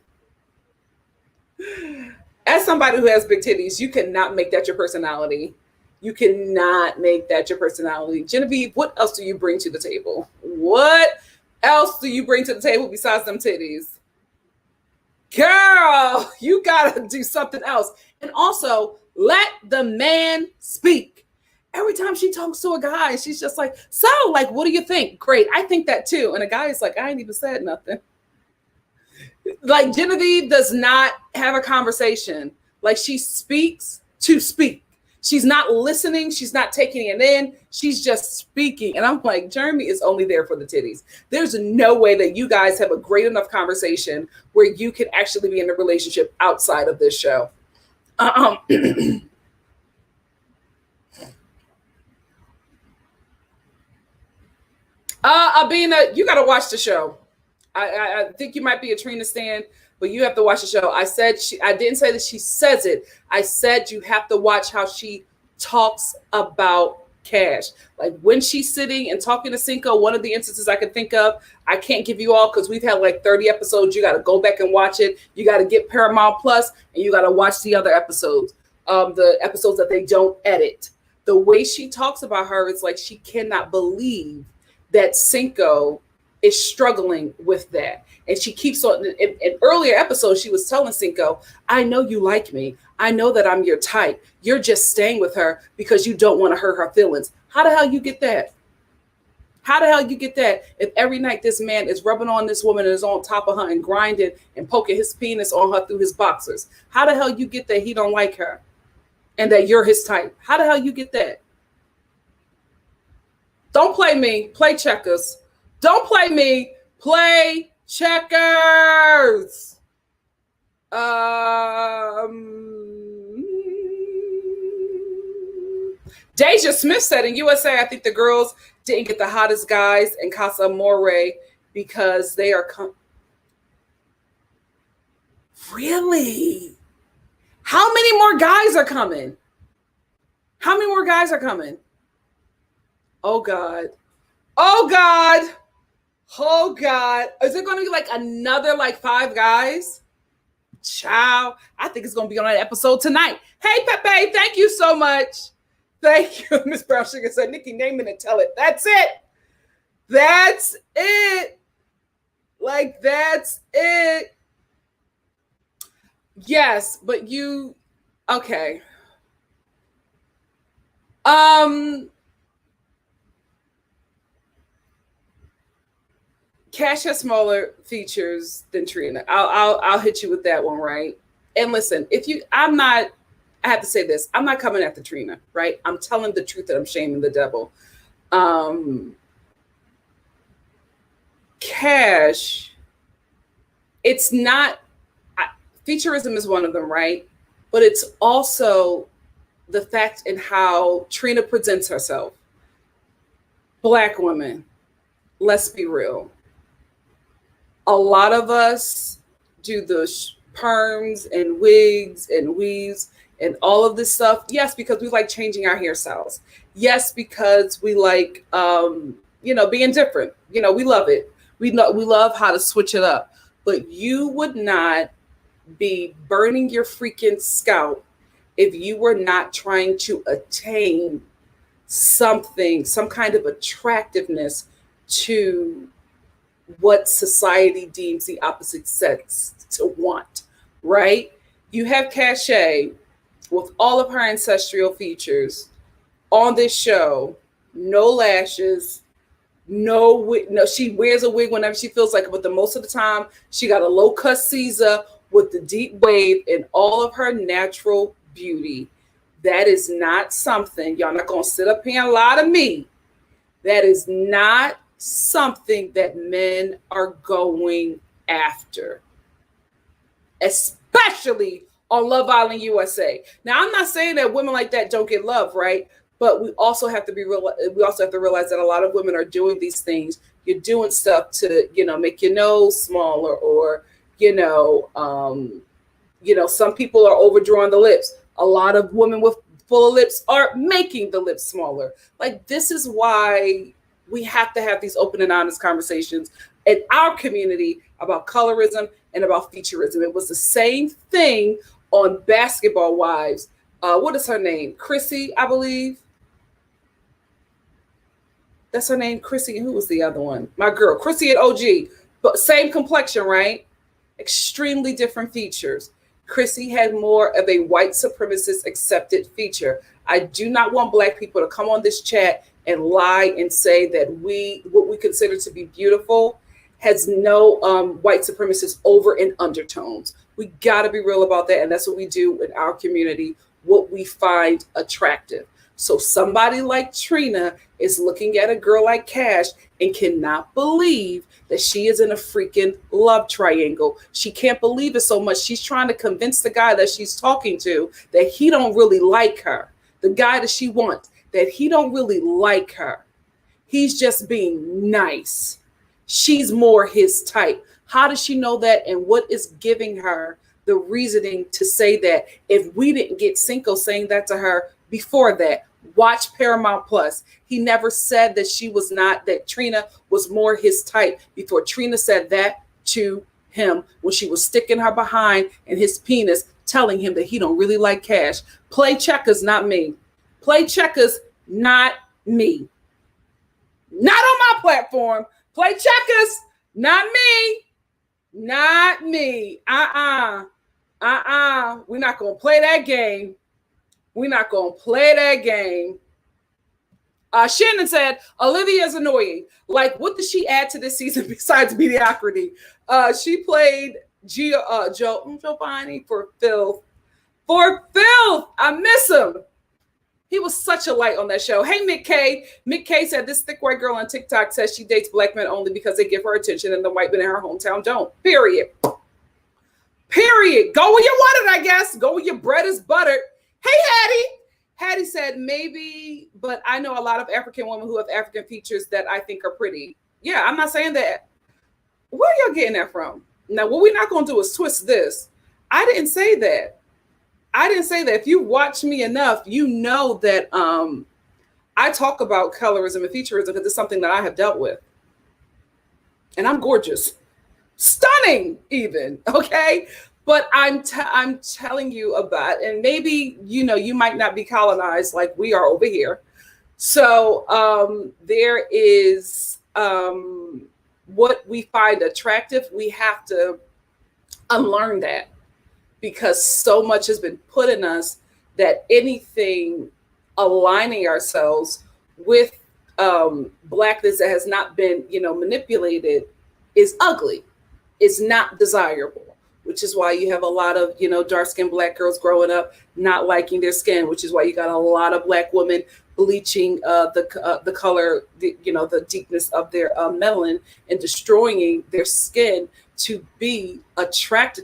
as somebody who has big titties, you cannot make that your personality. You cannot make that your personality. Genevieve, what else do you bring to the table? What else do you bring to the table besides them titties? Girl, you gotta do something else. And also, let the man speak. Every time she talks to a guy, she's just like, so, like, what do you think? Great, I think that too. And a guy is like, I ain't even said nothing. Like, Genevieve does not have a conversation. Like, she speaks to speak. She's not listening. She's not taking it in. She's just speaking. And I'm like, Jeremy is only there for the titties. There's no way that you guys have a great enough conversation where you can actually be in a relationship outside of this show. Abina, you got to watch the show. I think you might be a Trina stan, but you have to watch the show. I didn't say that she says it. I said you have to watch how she talks about Cash. Like when she's sitting and talking to Cinco, one of the instances I can think of, I can't give you all because we've had like 30 episodes. You got to go back and watch it. You got to get Paramount Plus and you got to watch the other episodes, the episodes that they don't edit. The way she talks about her is like she cannot believe that Cinco is struggling with that. And she keeps on, in earlier episodes, she was telling Cinco, I know you like me. I know that I'm your type. You're just staying with her because you don't want to hurt her feelings. How the hell you get that? How the hell you get that if every night this man is rubbing on this woman and is on top of her and grinding and poking his penis on her through his boxers? How the hell you get that he don't like her and that you're his type? How the hell you get that? Don't play me. Play checkers. Don't play me. Play checkers. Deja Smith said in USA, I think the girls didn't get the hottest guys in Casa Amor because they are really? How many more guys are coming? How many more guys are coming? Oh God. Oh God. Oh God. Is it going to be like another like 5 guys? Ciao. I think it's going to be on an episode tonight. Hey, Pepe, thank you so much. Thank you. Miss Brown Sugar said, Nikki, name it and tell it. That's it. That's it. Like, that's it. Yes, but you, okay. Cash has smaller features than Trina. I'll hit you with that one, right? And listen, I have to say this. I'm not coming after Trina, right? I'm telling the truth that I'm shaming the devil. Cash, it's not, featureism is one of them, right? But it's also the fact in how Trina presents herself. Black women, let's be real. A lot of us do the perms and wigs and weaves and all of this stuff? Yes, because we like changing our hairstyles. Yes, because we like being different. We love it. We love how to switch it up. But you would not be burning your freaking scalp if you were not trying to attain something, some kind of attractiveness to what society deems the opposite sex to want, right? You have Cachet with all of her ancestral features on this show, no lashes, no wig. No, she wears a wig whenever she feels like it, but the most of the time she got a low cut Caesar with the deep wave and all of her natural beauty. That is not something, y'all not gonna sit up here and lie to me. That is not something that men are going after, especially on Love Island USA. Now, I'm not saying that women like that don't get love, right? But we also have to realize that a lot of women are doing these things. You're doing stuff to, make your nose smaller, or, some people are overdrawing the lips. A lot of women with full of lips are making the lips smaller. Like, this is why we have to have these open and honest conversations in our community about colorism and about featureism. It was the same thing on Basketball Wives. What is her name? Chrissy, I believe. That's her name, Chrissy. And who was the other one? My girl, Chrissy and OG. But same complexion, right? Extremely different features. Chrissy had more of a white supremacist accepted feature. I do not want Black people to come on this chat and lie and say that what we consider to be beautiful has no white supremacist over and undertones. We got to be real about that. And that's what we do in our community, what we find attractive. So somebody like Trina is looking at a girl like Cash and cannot believe that she is in a freaking love triangle. She can't believe it so much. She's trying to convince the guy that she's talking to that he don't really like her. The guy that she wants, that he don't really like her. He's just being nice. She's more his type. How does she know that? And what is giving her the reasoning to say that? If we didn't get Cinco saying that to her before that, watch Paramount Plus. He never said that Trina was more his type before Trina said that to him when she was sticking her behind and his penis, telling him that he don't really like Cash. Play checkers, not me. Play checkers, not me. Not on my platform. Play checkers, not me. Not me. We're not going to play that game. We're not going to play that game. Shannon said, Olivia's annoying. Like, what did she add to this season besides mediocrity? She played Giovanni for filth. For filth! I miss him. He was such a light on that show. Hey, Mick K. Mick K said, this thick white girl on TikTok says she dates Black men only because they give her attention and the white men in her hometown don't. Period. Period. Go where you want it, I guess. Go where your bread is buttered. Hey, Hattie. Hattie said, maybe, but I know a lot of African women who have African features that I think are pretty. Yeah, I'm not saying that. Where are y'all getting that from? Now, what we're not going to do is twist this. I didn't say that. I didn't say that. If you watch me enough, you know that I talk about colorism and featureism because it's something that I have dealt with. And I'm gorgeous. Stunning, even. Okay? But I'm telling you about, and maybe, you might not be colonized like we are over here. So there is what we find attractive. We have to unlearn that because so much has been put in us that anything aligning ourselves with Blackness that has not been, manipulated is ugly, is not desirable. Which is why you have a lot of, dark-skinned Black girls growing up not liking their skin, which is why you got a lot of Black women bleaching the color, the deepness of their melanin and destroying their skin to be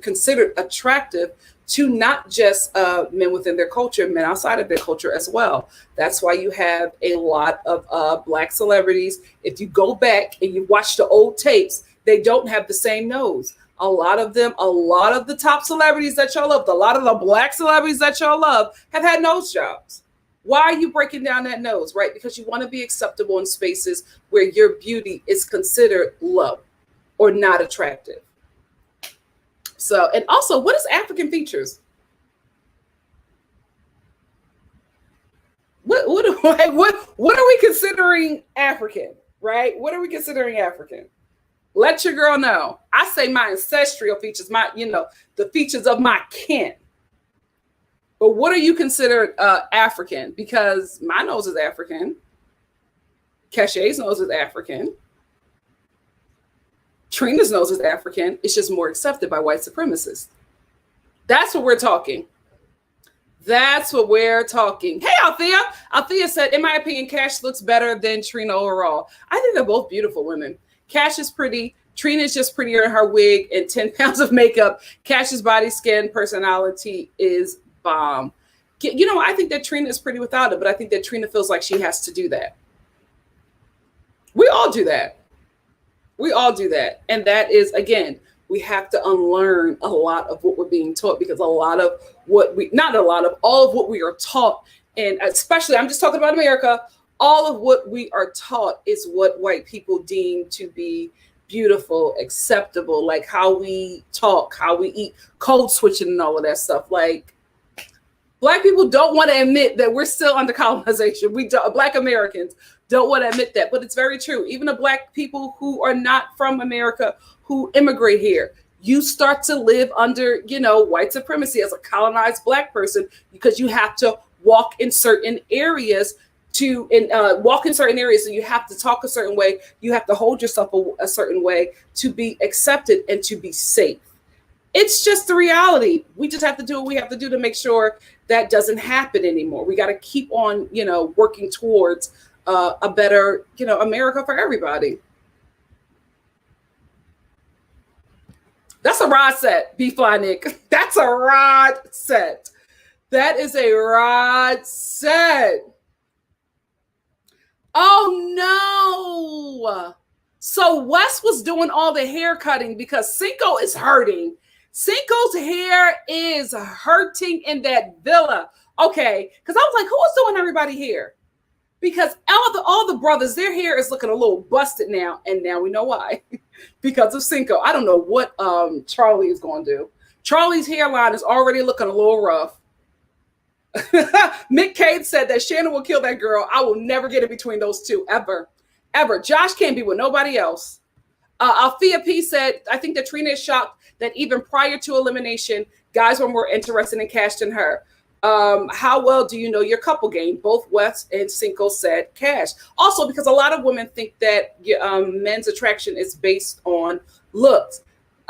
considered attractive to not just men within their culture, men outside of their culture as well. That's why you have a lot of Black celebrities. If you go back and you watch the old tapes, they don't have the same nose. A lot of them, a lot of the top celebrities that y'all love, a lot of the black celebrities that y'all love have had nose jobs. Why are you breaking down that nose, right? Because you want to be acceptable in spaces where your beauty is considered low or not attractive. So, and also, what is African features? What are we considering African, right? What are we considering African? Let your girl know. I say my ancestral features, the features of my kin. But what are you considered African? Because my nose is African. Cachet's nose is African. Trina's nose is African. It's just more accepted by white supremacists. That's what we're talking. That's what we're talking. Hey, Althea. Althea said, in my opinion, Cash looks better than Trina overall. I think they're both beautiful women. Cash is pretty. Trina is just prettier in her wig and 10 pounds of makeup. Cash's body, skin, personality is bomb. I think that Trina is pretty without it, but I think that Trina feels like she has to do that. We all do that. We all do that. And that is, again, we have to unlearn a lot of what we're being taught, because all of what we are taught, and especially, I'm just talking about America, all of what we are taught is what white people deem to be beautiful, acceptable, like how we talk, how we eat, code switching and all of that stuff. Like, Black people don't want to admit that we're still under colonization. Black Americans don't want to admit that, but it's very true. Even the Black people who are not from America, who immigrate here, you start to live under, white supremacy as a colonized Black person, because you have to walk in certain areas so you have to talk a certain way. You have to hold yourself a certain way to be accepted and to be safe. It's just the reality. We just have to do what we have to do to make sure that doesn't happen anymore. We got to keep on, working towards a better, America for everybody. That's a rod set, B-Fly Nick. That's a rod set. That is a rod set. Oh no. So Wes was doing all the hair cutting because Cinco is hurting. Cinco's hair is hurting in that villa. Okay, because I was like, who is doing everybody hair? Because all the brothers, their hair is looking a little busted now, and now we know why. Because of Cinco. I don't know what Charlie is going to do. Charlie's hairline is already looking a little rough. Mick Cade said that Shannon will kill that girl. I will never get in between those two, ever. Josh can't be with nobody else. Althea P said, I think that Trina is shocked that even prior to elimination, guys were more interested in Cash than her. How well do you know your couple game? Both Wes and Cinco said Cash. Also, because a lot of women think that men's attraction is based on looks.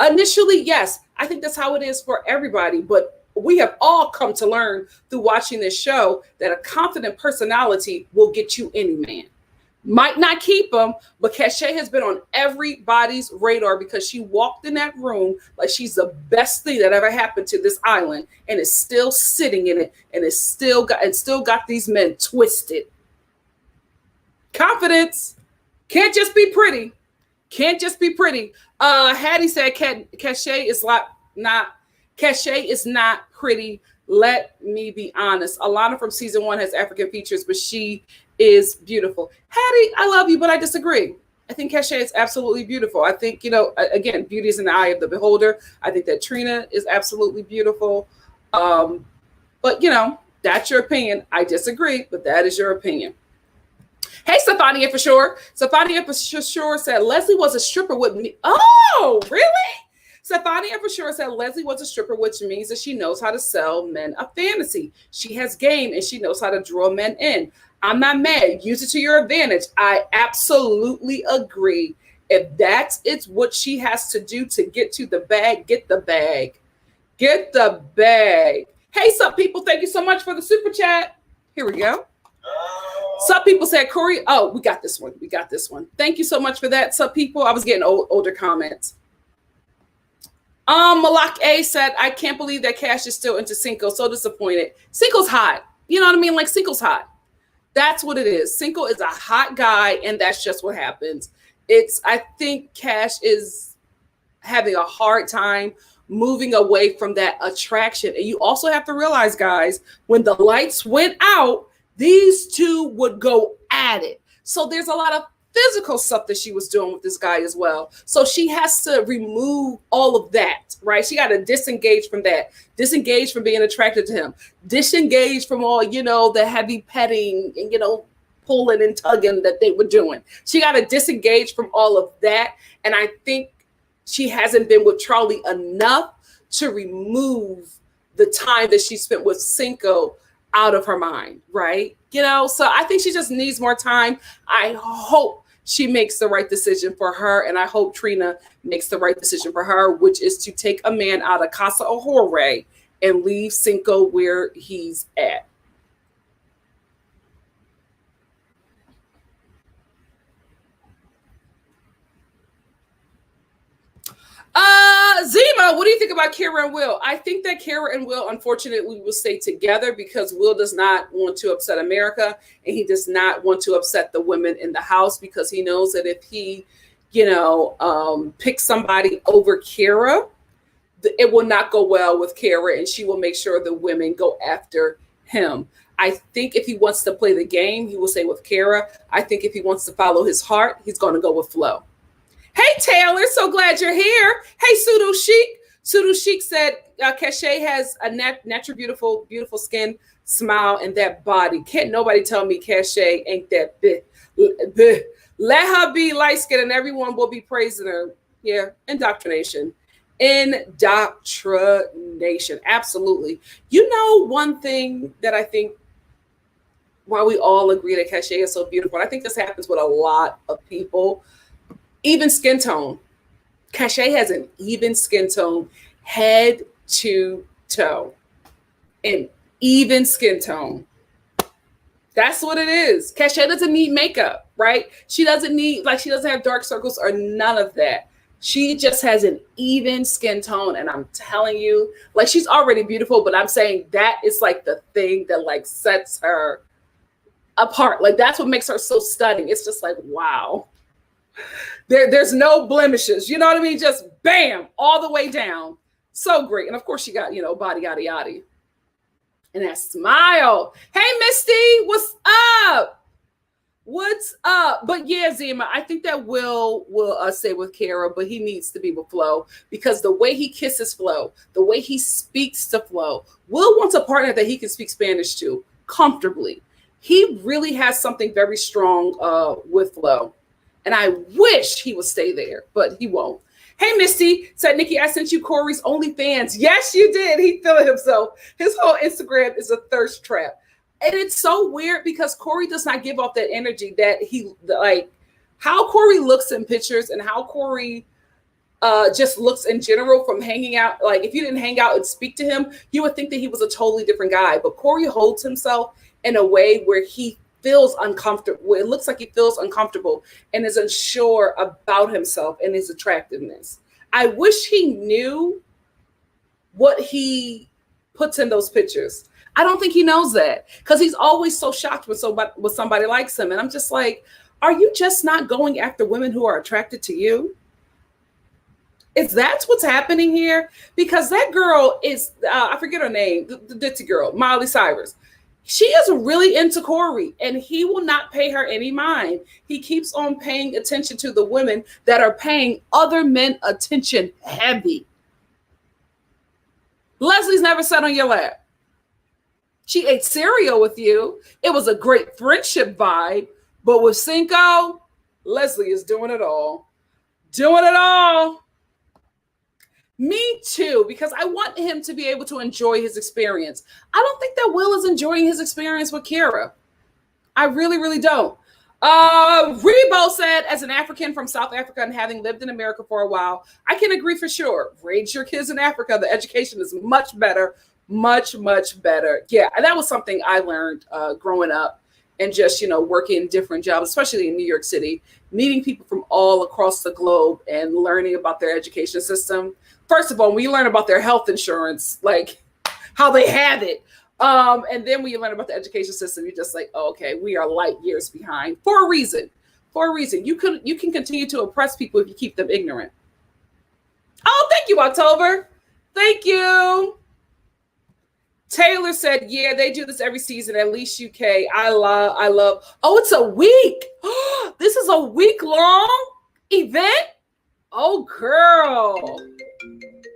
Initially, yes, I think that's how it is for everybody. But we have all come to learn through watching this show that a confident personality will get you any man. Might not keep him, but Cachet has been on everybody's radar because she walked in that room like she's the best thing that ever happened to this island, and is still sitting in it, and it's still got these men twisted. Confidence can't just be pretty. Can't just be pretty. Hattie said Cachet is not pretty. Let me be honest. Alana from season 1 has African features, but she is beautiful. Hattie, I love you, but I disagree. I think Cachet is absolutely beautiful. I think, again, beauty is in the eye of the beholder. I think that Trina is absolutely beautiful. But, that's your opinion. I disagree, but that is your opinion. Hey, Stefania for sure. Stefania for sure said Leslie was a stripper with me. Oh, really? Stefania for sure said Leslie was a stripper, which means that she knows how to sell men a fantasy. She has game and she knows how to draw men in. I'm not mad. Use it to your advantage. I absolutely agree. If it's what she has to do to get to the bag, get the bag. Get the bag. Hey, some people, thank you so much for the super chat. Here we go. Some people said, Corey, oh, we got this one. Thank you so much for that. Some people, I was getting older comments. Malak A said, I can't believe that Cash is still into Cinco. So disappointed. Cinco's hot. You know what I mean? Like, Cinco's hot. That's what it is. Cinco is a hot guy, and that's just what happens. I think Cash having a hard time moving away from that attraction. And you also have to realize, guys, when the lights went out, these two would go at it. So there's a lot of physical stuff that she was doing with this guy as well. So she has to remove all of that, right? She got to disengage from that, disengage from being attracted to him, disengage from all, the heavy petting and, pulling and tugging that they were doing. She got to disengage from all of that. And I think she hasn't been with Charlie enough to remove the time that she spent with Cinco out of her mind, right? So I think she just needs more time. I hope she makes the right decision for her, and I hope Trina makes the right decision for her, which is to take a man out of Casa Ahore and leave Cinco where he's at. Zima, what do you think about Kara and Will? I think that Kara and Will, unfortunately, will stay together because Will does not want to upset America, and he does not want to upset the women in the house, because he knows that if he, picks somebody over Kara, it will not go well with Kara, and she will make sure the women go after him. I think if he wants to play the game, he will stay with Kara. I think if he wants to follow his heart, he's going to go with Flo. Hey, Taylor, so glad you're here. Hey, Sudo Chic. Sudo Chic said, Cachet has a natural, beautiful, beautiful skin, smile, and that body. Can't nobody tell me Cachet ain't that big. Let her be light-skinned and everyone will be praising her. Yeah, indoctrination. Indoctrination. Absolutely. One thing that I think, while we all agree that Cachet is so beautiful, and I think this happens with a lot of people, even skin tone. Cachet has an even skin tone, head to toe. An even skin tone. That's what it is. Cachet doesn't need makeup, right? She doesn't have dark circles or none of that. She just has an even skin tone. And I'm telling you, she's already beautiful, but I'm saying that is the thing that sets her apart. That's what makes her so stunning. It's just wow. There's no blemishes. You know what I mean? Just bam, all the way down. So great. And of course she got, body yada yada. And that smile. Hey, Misty, what's up? What's up? But yeah, Zima, I think that Will stay with Kara, but he needs to be with Flo, because the way he kisses Flo, the way he speaks to Flo, Will wants a partner that he can speak Spanish to comfortably. He really has something very strong with Flo. And I wish he would stay there, but he won't. Hey, Misty, said Nikki, I sent you Corey's OnlyFans. Yes, you did. He feeling himself. His whole Instagram is a thirst trap. And it's so weird because Corey does not give off that energy that he, how Corey looks in pictures and how Corey just looks in general from hanging out. If you didn't hang out and speak to him, you would think that he was a totally different guy. But Corey holds himself in a way where he feels uncomfortable. It looks like he feels uncomfortable and is unsure about himself and his attractiveness. I wish he knew what he puts in those pictures. I don't think he knows that, because he's always so shocked when somebody likes him. And I'm just are you just not going after women who are attracted to you? Is that what's happening here? Because that girl is, I forget her name, the ditzy girl, Miley Cyrus. She is really into Corey, and he will not pay her any mind. He keeps on paying attention to the women that are paying other men attention heavy. Leslie's never sat on your lap. She ate cereal with you. It was a great friendship vibe, but with Cinco, Leslie is doing it all. Doing it all. Me too, because I want him to be able to enjoy his experience. I don't think that Will is enjoying his experience with Kara. I really, really don't. Rebo said, as an African from South Africa and having lived in America for a while, I can agree for sure. Raise your kids in Africa. The education is much better, much, much better. Yeah, and that was something I learned growing up and just, working different jobs, especially in New York City, meeting people from all across the globe and learning about their education system. First of all, when you learn about their health insurance, how they have it. And then when you learn about the education system, you're just oh, okay, we are light years behind for a reason. For a reason. You can continue to oppress people if you keep them ignorant. Thank you, October. Thank you. Taylor said, yeah, they do this every season, at least UK. I love. Oh, it's a week. This is a week-long event? Oh, girl.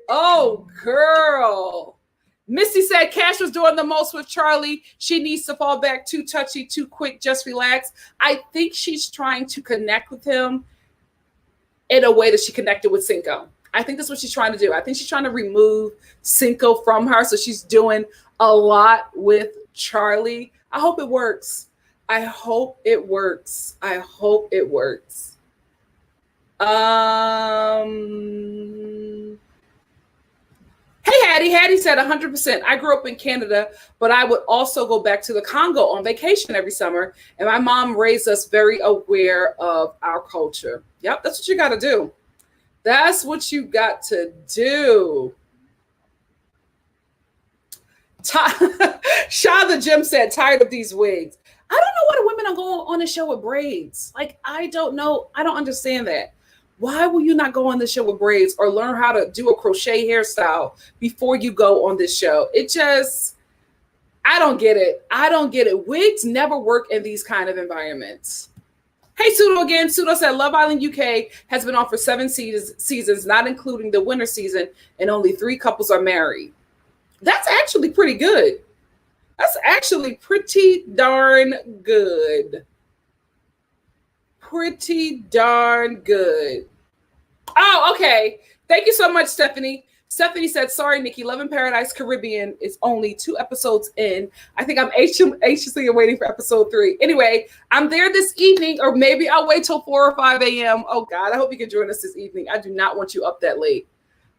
Oh, girl. Missy said Cash was doing the most with Charlie. She needs to fall back too touchy, too quick, just relax. I think she's trying to connect with him in a way that she connected with Cinco. I think that's what she's trying to do. I think she's trying to remove Cinco from her. So she's doing a lot with Charlie. I hope it works. I hope it works. I hope it works. Hey, Hattie. Hattie said 100%. I grew up in Canada, but I would also go back to the Congo on vacation every summer. And my mom raised us very aware of our culture. Yep, that's what you got to do. That's what you got to do. Shaw the Gym said, tired of these wigs. I don't know why the women are going on the show with braids. Like, I don't know. I don't understand that. Why will you not go on the show with braids or learn how to do a crochet hairstyle before you go on this show? It just, I don't get it. I don't get it. Wigs never work in these kind of environments. Hey, Pseudo again. Pseudo said Love Island UK has been on for 7 seasons, not including the winter season, and only 3 couples are married. That's actually pretty good. That's actually pretty darn good. Pretty darn good. Oh, okay. Thank you so much, Stephanie. Stephanie said, sorry, Nikki, Love in Paradise Caribbean is only 2 episodes in. I think I'm anxiously waiting for episode 3. Anyway, I'm there this evening, or maybe I'll wait till 4 or 5 a.m. Oh, God, I hope you can join us this evening. I do not want you up that late.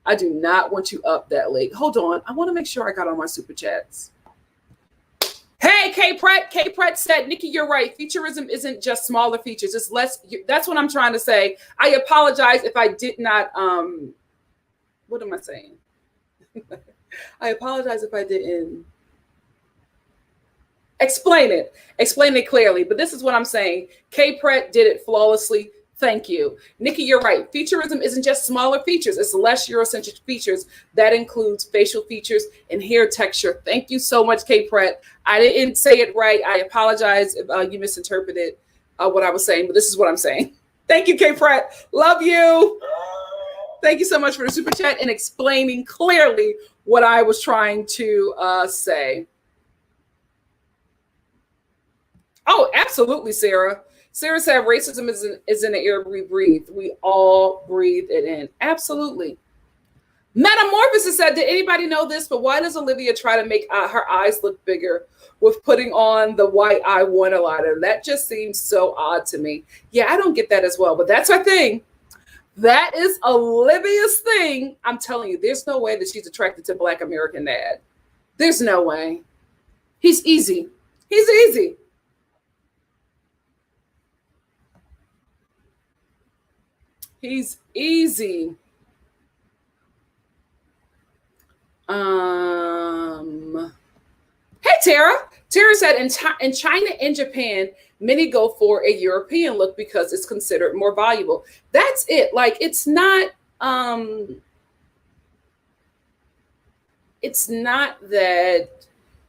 I do not want you up that late. Hold on. I want to make sure I got all my super chats. Hey, K Pratt. K Pratt said, Nikki, you're right. Featurism isn't just smaller features. It's less. That's what I'm trying to say. I apologize if I did not. What am I saying? I apologize if I didn't explain it clearly. But this is what I'm saying. K Pratt did it flawlessly. Thank you. Nikki, you're right. Featurism isn't just smaller features. It's less Eurocentric features. That includes facial features and hair texture. Thank you so much, K Pratt. I didn't say it right. I apologize if you misinterpreted what I was saying, but this is what I'm saying. Thank you, K Pratt. Love you. Thank you so much for the super chat and explaining clearly what I was trying to say. Oh, absolutely, Sarah. Sarah said racism is in the air we breathe. We all breathe it in. Absolutely. Metamorphosis said, did anybody know this? But why does Olivia try to make her eyes look bigger with putting on the white eye waterliner? That just seems so odd to me. Yeah, I don't get that as well. But that's her thing. That is Olivia's thing. I'm telling you, there's no way that she's attracted to Black American Dad. There's no way. He's easy. He's easy. He's easy. Hey, Tara. Tara said in China and Japan, many go for a European look because it's considered more valuable. That's it. Like, it's not that,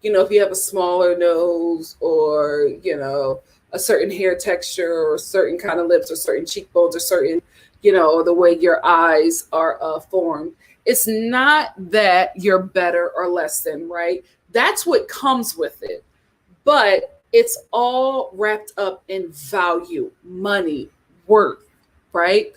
if you have a smaller nose or, a certain hair texture or certain kind of lips or certain cheekbones or certain, the way your eyes are formed. It's not that you're better or less than, right? That's what comes with it. But it's all wrapped up in value, money, worth, right?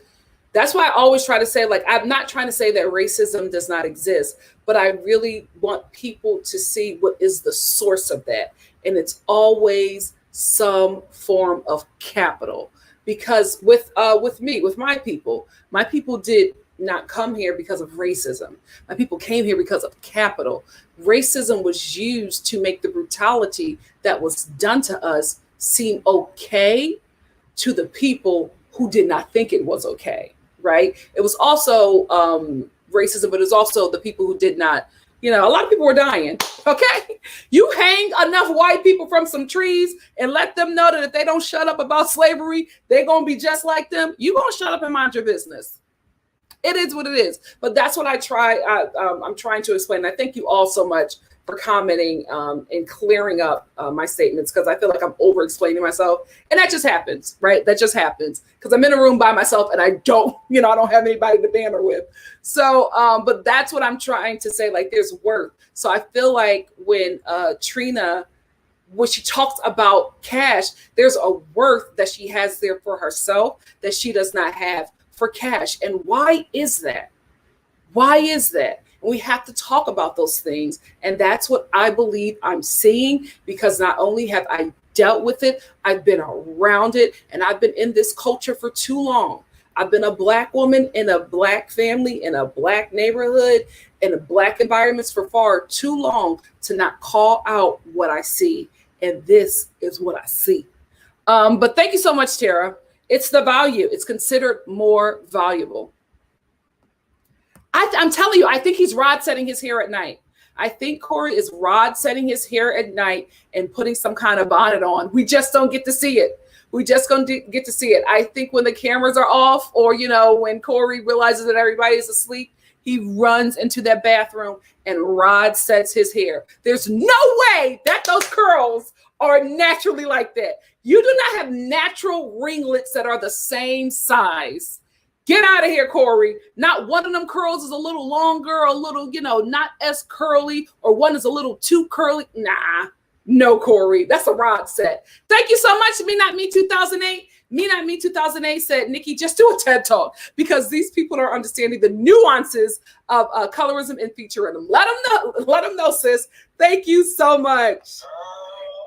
That's why I always try to say, like, I'm not trying to say that racism does not exist, but I really want people to see what is the source of that. And it's always some form of capital. Because with me, with my people did not come here because of racism. My people came here because of capital. Racism was used to make the brutality that was done to us seem okay to the people who did not think it was okay, right? It was also racism, but it was also the people who did not, a lot of people were dying, okay? You hang enough white people from some trees and let them know that if they don't shut up about slavery, they're going to be just like them. You're going to shut up and mind your business. It is what it is. But that's what I'm trying to explain. And I thank you all so much for commenting and clearing up my statements, because I feel like I'm over explaining myself, and that just happens, right? That just happens because I'm in a room by myself and I don't have anybody to banter with. So, but that's what I'm trying to say. Like, there's worth. So I feel like when Trina, when she talks about cash, there's a worth that she has there for herself that she does not have for cash. And why is that? Why is that? And we have to talk about those things. And that's what I believe I'm seeing, because not only have I dealt with it, I've been around it, and I've been in this culture for too long. I've been a Black woman in a Black family, in a Black neighborhood, in a Black environments for far too long to not call out what I see. And this is what I see. But thank you so much, Tara. It's the value. It's considered more valuable. I'm telling you, I think he's rod setting his hair at night. I think Corey is rod setting his hair at night and putting some kind of bonnet on. We just don't get to see it. We just going to get to see it. I think when the cameras are off, or, when Corey realizes that everybody is asleep, he runs into that bathroom and rod sets his hair. There's no way that those curls are naturally like that. You do not have natural ringlets that are the same size. Get out of here, Corey. Not one of them curls is a little longer, a little, not as curly, or one is a little too curly. Nah, no, Corey. That's a rod set. Thank you so much. Me Not Me 2008. Me Not Me 2008 said, Nikki, just do a TED Talk, because these people are understanding the nuances of colorism and featureism. Let them know, sis. Thank you so much.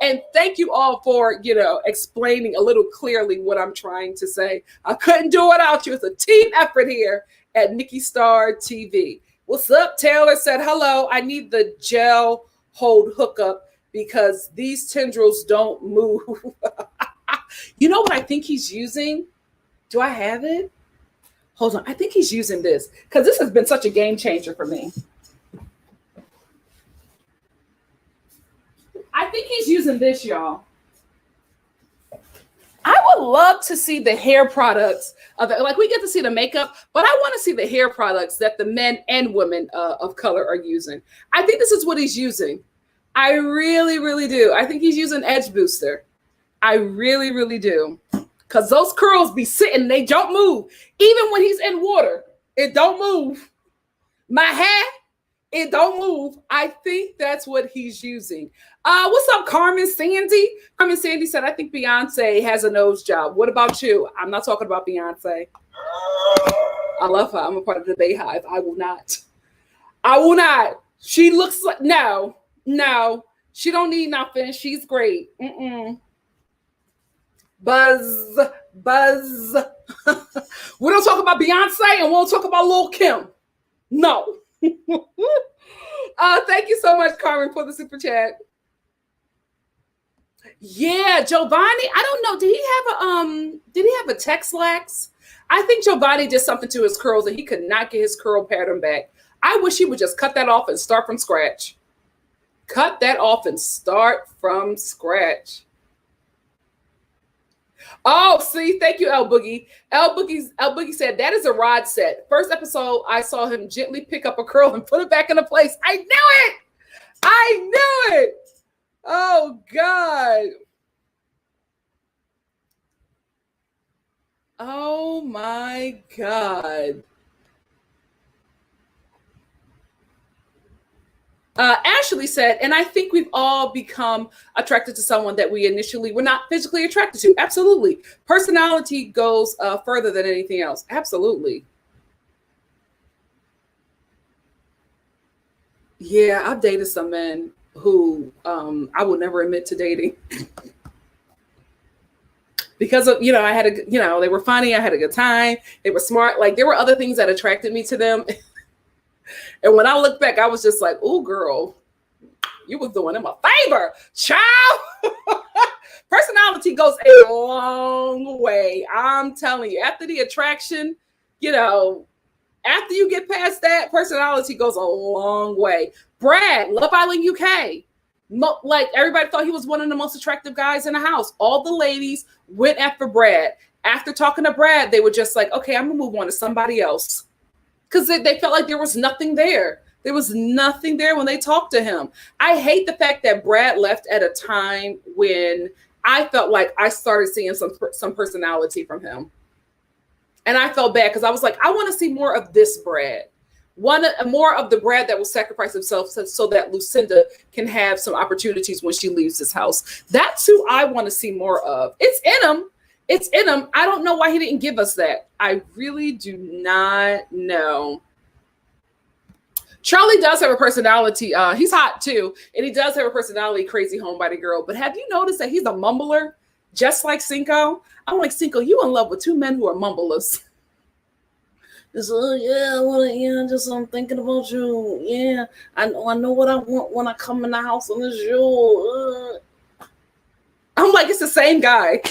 And thank you all for, explaining a little clearly what I'm trying to say. I couldn't do it without you. It's a team effort here at NikkiStar TV. What's up? Taylor said, hello. I need the gel hold hookup because these tendrils don't move. You know what I think he's using? Do I have it? Hold on. I think he's using this, because this has been such a game changer for me. I think he's using this, y'all. I would love to see the hair products of it. Like, we get to see the makeup, but I want to see the hair products that the men and women of color are using. I think this is what he's using. I really, really do. I think he's using Edge Booster. I really, really do. Because those curls be sitting, they don't move. Even when he's in water, it don't move. My hair, it don't move. I think that's what he's using. What's up, Carmen Sandy? Carmen Sandy said, I think Beyonce has a nose job. What about you? I'm not talking about Beyonce. I love her. I'm a part of the Bayhive. I will not. She looks like, no. She don't need nothing. She's great. Buzz. We don't talk about Beyonce, and we won't talk about Lil' Kim. No. Thank you so much, Carmen, for the super chat. Yeah, Giovanni. I don't know. Did he have a text lax? I think Giovanni did something to his curls and he could not get his curl pattern back. I wish he would just cut that off and start from scratch. Cut that off and start from scratch. Oh, see, thank you, El Boogie. El Boogie said, that is a rod set. First episode, I saw him gently pick up a curl and put it back into place. I knew it. Oh, God. Oh, my God. Ashley said, and I think we've all become attracted to someone that we initially were not physically attracted to. Absolutely. Personality goes further than anything else. Absolutely. Yeah, I've dated some men who I will never admit to dating. Because of, I had they were funny. I had a good time. They were smart. Like, there were other things that attracted me to them. And when I look back, I was just like, oh, girl, you was doing them a favor, child. Personality goes a long way. I'm telling you, after the attraction, after you get past that, personality goes a long way. Brad, Love Island UK. Like, everybody thought he was one of the most attractive guys in the house. All the ladies went after Brad. After talking to Brad, they were just like, okay, I'm going to move on to somebody else. because they felt like there was nothing there. There was nothing there when they talked to him. I hate the fact that Brad left at a time when I felt like I started seeing some personality from him. And I felt bad because I was like, I want to see more of this Brad. More of the Brad that will sacrifice himself so that Lucinda can have some opportunities when she leaves his house. That's who I want to see more of. It's in him. It's in him. I don't know why he didn't give us that. I really do not know. Charlie does have a personality. He's hot too. And he does have a personality, crazy homebody girl. But have you noticed that he's a mumbler, just like Cinco? I'm like, Cinco, you in love with two men who are mumblers. It's I'm thinking about you. Yeah, I know what I want when I come in the house and it's you. I'm like, it's the same guy.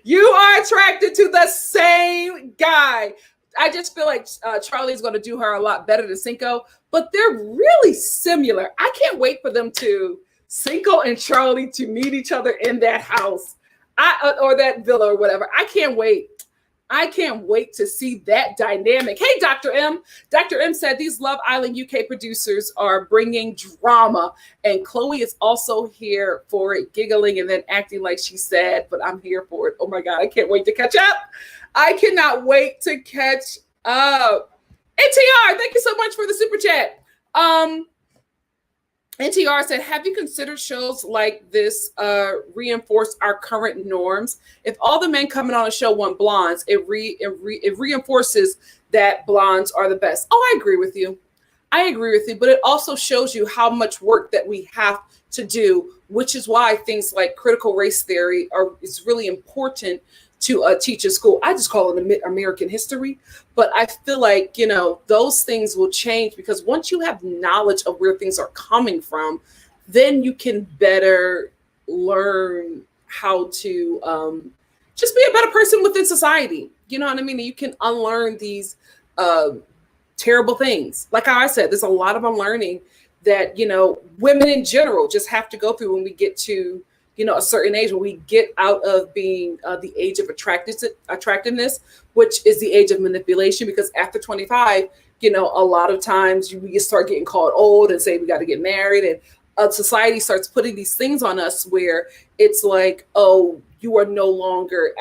You are attracted to the same guy. I just feel like Charlie's going to do her a lot better than Cinco, but they're really similar. I can't wait for them Cinco and Charlie to meet each other in that house, or that villa or whatever. I can't wait. I can't wait to see that dynamic. Hey, Dr. M. Dr. M said these Love Island UK producers are bringing drama, and Chloe is also here for it, giggling and then acting like she's sad, but I'm here for it. Oh my God, I can't wait to catch up. I cannot wait to catch up. NTR, thank you so much for the super chat. NTR said, have you considered shows like this reinforce our current norms? If all the men coming on a show want blondes, it reinforces that blondes are the best. Oh, I agree with you. But it also shows you how much work that we have to do, which is why things like critical race theory is really important to teach in school. I just call it American history, but I feel like, those things will change because once you have knowledge of where things are coming from, then you can better learn how to just be a better person within society. You know what I mean? You can unlearn these terrible things. Like how I said, there's a lot of unlearning that, women in general just have to go through when we get to a certain age, when we get out of being the age of attractiveness, which is the age of manipulation, because after 25, a lot of times we start getting called old and say we got to get married, and society starts putting these things on us where it's like, oh, you are no longer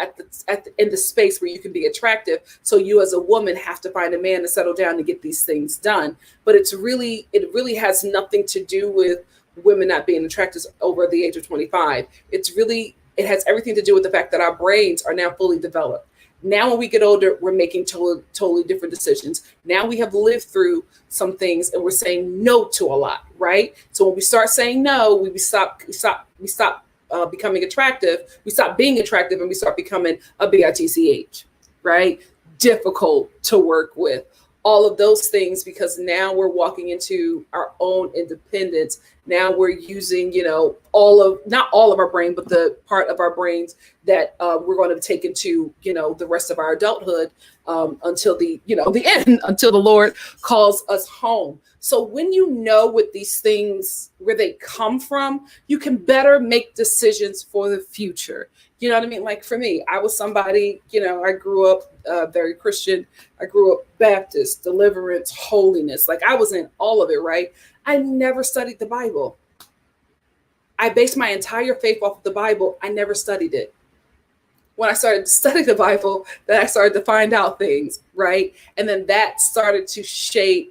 in the space where you can be attractive. So you as a woman have to find a man to settle down to get these things done. But it really has nothing to do with women not being attracted over the age of 25. It has everything to do with the fact that our brains are now fully developed. Now, when we get older, we're making totally different decisions. Now we have lived through some things and we're saying no to a lot, right? So when we start saying no, we stop becoming attractive. We stop being attractive and we start becoming a bitch, right? Difficult to work with. All of those things, because now we're walking into our own independence. Now we're using, not all of our brain, but the part of our brains that we're going to take into, the rest of our adulthood until the end, until the Lord calls us home. So when you know what these things, where they come from, you can better make decisions for the future. You know what I mean? Like for me, I was somebody, I grew up very Christian. I grew up Baptist, deliverance, holiness. Like I was in all of it, right? I never studied the Bible. I based my entire faith off of the Bible. I never studied it. When I started to study the Bible, then I started to find out things, right? And then that started to shape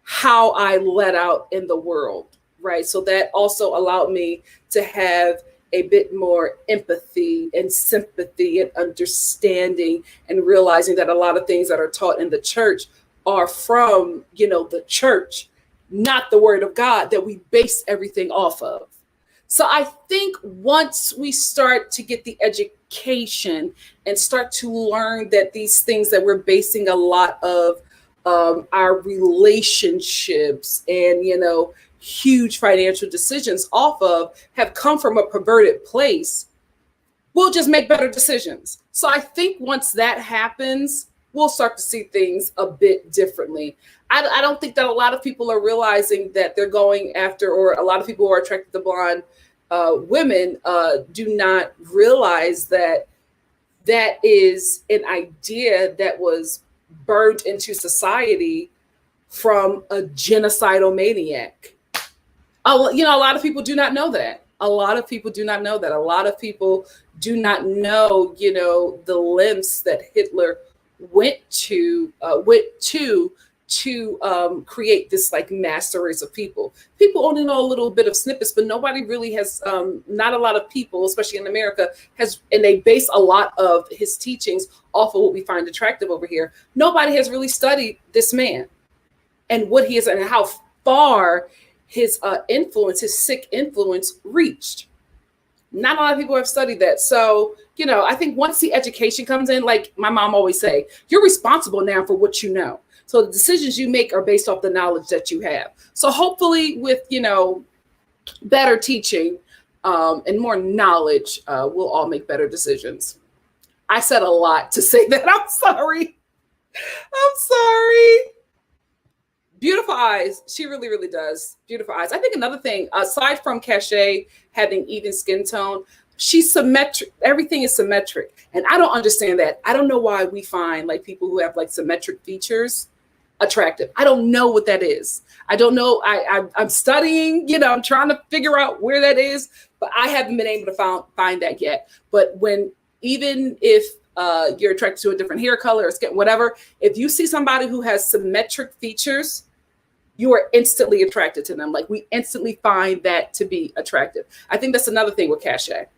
how I let out in the world, right? So that also allowed me to have a bit more empathy and sympathy and understanding, and realizing that a lot of things that are taught in the church are from, the church, not the word of God that we base everything off of. So I think once we start to get the education and start to learn that these things that we're basing a lot of our relationships and, huge financial decisions off of have come from a perverted place, we'll just make better decisions. So I think once that happens, we'll start to see things a bit differently. I don't think that a lot of people are realizing that they're going after, or a lot of people who are attracted to blonde women do not realize that that is an idea that was burned into society from a genocidal maniac. A lot of people do not know that. A lot of people do not know that. A lot of people do not know, the lengths that Hitler went to create this like master race of people. People only know a little bit of snippets, but nobody really has. Not a lot of people, especially in America, and they base a lot of his teachings off of what we find attractive over here. Nobody has really studied this man and what he is and how far his influence, his sick influence, reached. Not a lot of people have studied that. So, I think once the education comes in, like my mom always say, you're responsible now for what you know. So the decisions you make are based off the knowledge that you have. So hopefully with, better teaching and more knowledge, we'll all make better decisions. I said a lot to say that. I'm sorry. Beautiful eyes. She really, really does. Beautiful eyes. I think another thing, aside from cachet, having even skin tone, she's symmetric. Everything is symmetric. And I don't understand that. I don't know why we find like people who have like symmetric features attractive. I don't know what that is. I don't know. I'm studying, I'm trying to figure out where that is, but I haven't been able to find that yet. But even if you're attracted to a different hair color or skin, whatever, if you see somebody who has symmetric features, you are instantly attracted to them. Like we instantly find that to be attractive. I think that's another thing with cachet.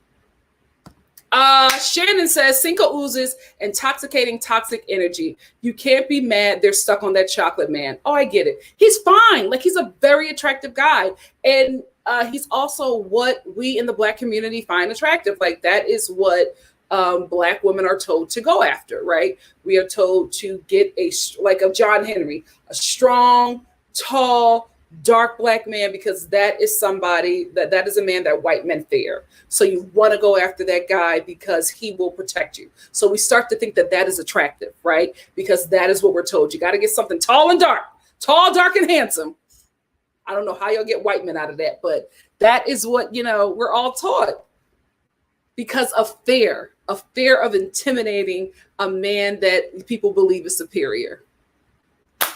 Shannon says, Cinco oozes intoxicating toxic energy. You can't be mad they're stuck on that chocolate man. Oh, I get it. He's fine. Like he's a very attractive guy. And he's also what we in the Black community find attractive. Like that is what Black women are told to go after, right? We are told to get like a John Henry, a strong, tall, dark Black man, because that is somebody that is a man that white men fear. So you want to go after that guy because he will protect you. So we start to think that is attractive, right? Because that is what we're told. You got to get something tall and dark, and handsome. I don't know how you'll get white men out of that, but that is what, we're all taught because of fear of intimidating a man that people believe is superior.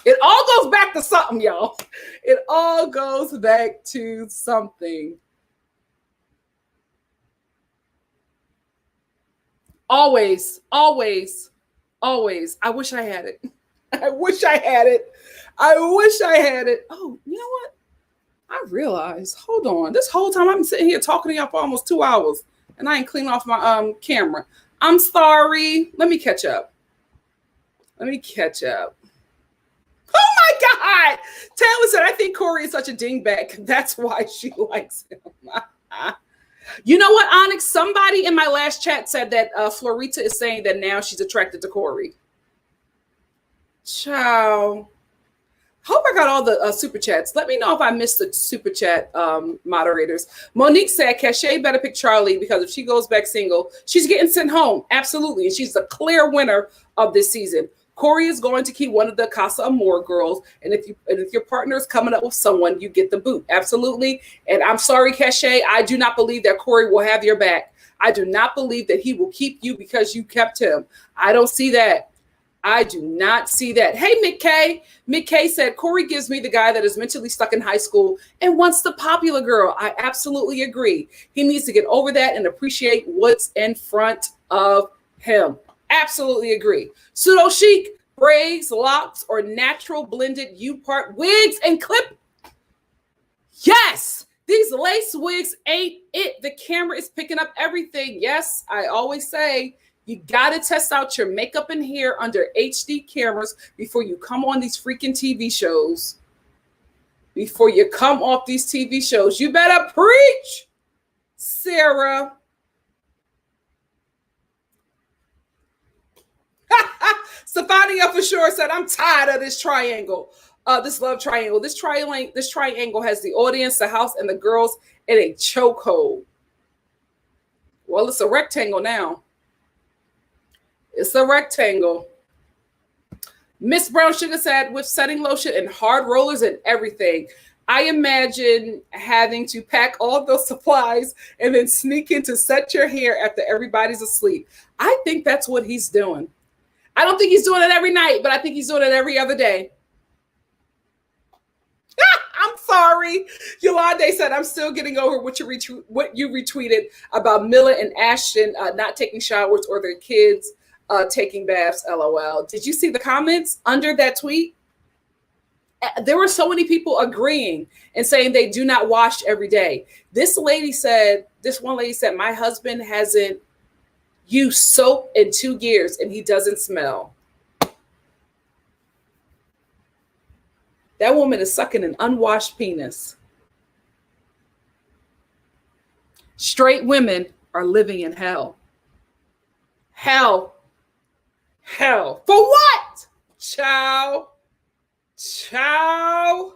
It all goes back to something, y'all. It all goes back to something. Always, always, always. I wish I had it. I wish I had it. Oh, you know what? I realized, hold on. This whole time I've been sitting here talking to y'all for almost 2 hours and I ain't cleaned off my camera. I'm sorry. Let me catch up. Oh my God. Taylor said, I think Corey is such a dingbat. That's why she likes him. You know what, Onyx? Somebody in my last chat said that Florita is saying that now she's attracted to Corey. Ciao. Hope I got all the super chats. Let me know if I missed the super chat moderators. Monique said, Cachet better pick Charlie because if she goes back single, she's getting sent home. Absolutely. And she's the clear winner of this season. Corey is going to keep one of the CASA AMOR girls. And if your partner is coming up with someone, you get the boot. Absolutely. And I'm sorry, Cachet, I do not believe that Corey will have your back. I do not believe that he will keep you because you kept him. I don't see that. I do not see that. Hey, Mick K. Mick K said, Corey gives me the guy that is mentally stuck in high school and wants the popular girl. I absolutely agree. He needs to get over that and appreciate what's in front of him. Absolutely agree. Pseudo chic, braids, locks, or natural blended U-part wigs and clip. Yes, these lace wigs ain't it. The camera is picking up everything. Yes, I always say you got to test out your makeup and hair under HD cameras before you come on these freaking TV shows. Before you come off these TV shows, you better preach, Sarah. Stefania for sure said, I'm tired of this triangle, this love triangle. This triangle has the audience, the house, and the girls in a chokehold. Well, it's a rectangle now. It's a rectangle. Miss Brown Sugar said, with setting lotion and hard rollers and everything. I imagine having to pack all those supplies and then sneak in to set your hair after everybody's asleep. I think that's what he's doing. I don't think he's doing it every night, but I think he's doing it every other day. I'm sorry. Yolande said, I'm still getting over what you retweeted about Mila and Ashton not taking showers or their kids taking baths. LOL. Did you see the comments under that tweet? There were so many people agreeing and saying they do not wash every day. This one lady said, my husband hasn't used soap in 2 years and he doesn't smell. That woman is sucking an unwashed penis. Straight women are living in hell. Hell. Hell. For what? Ciao. Ciao.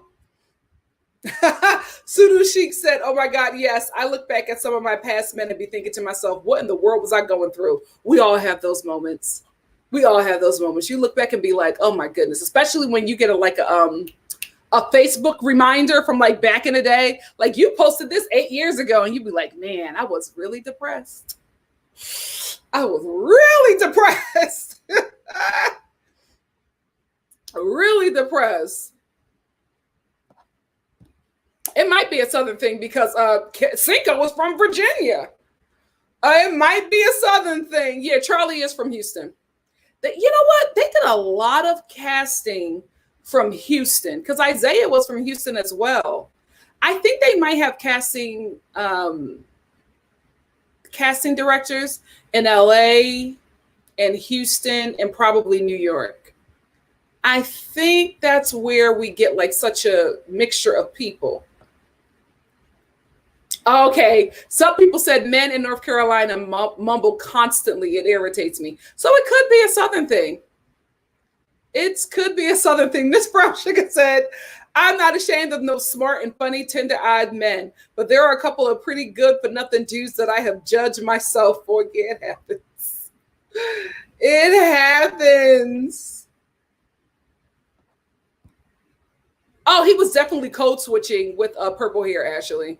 Sudu Sheik said, oh my God, yes. I look back at some of my past men and be thinking to myself, what in the world was I going through? We all have those moments. We all have those moments. You look back and be like, oh my goodness, especially when you get a Facebook reminder from like back in the day. Like you posted this 8 years ago and you'd be like, man, I was really depressed. I was really depressed. Really depressed. It might be a Southern thing because Cinco was from Virginia. It might be a Southern thing. Yeah, Charlie is from Houston. You know what? They did a lot of casting from Houston because Isaiah was from Houston as well. I think they might have casting directors in LA and Houston and probably New York. I think that's where we get like such a mixture of people. Okay, some people said men in North Carolina mumble constantly. It irritates me. So it could be a Southern thing. It could be a Southern thing. Miss Brown Sugar said, I'm not ashamed of no smart and funny, tender-eyed men, but there are a couple of pretty good for nothing dudes that I have judged myself for. Yeah, it happens. It happens. Oh, he was definitely code switching with purple hair, Ashley.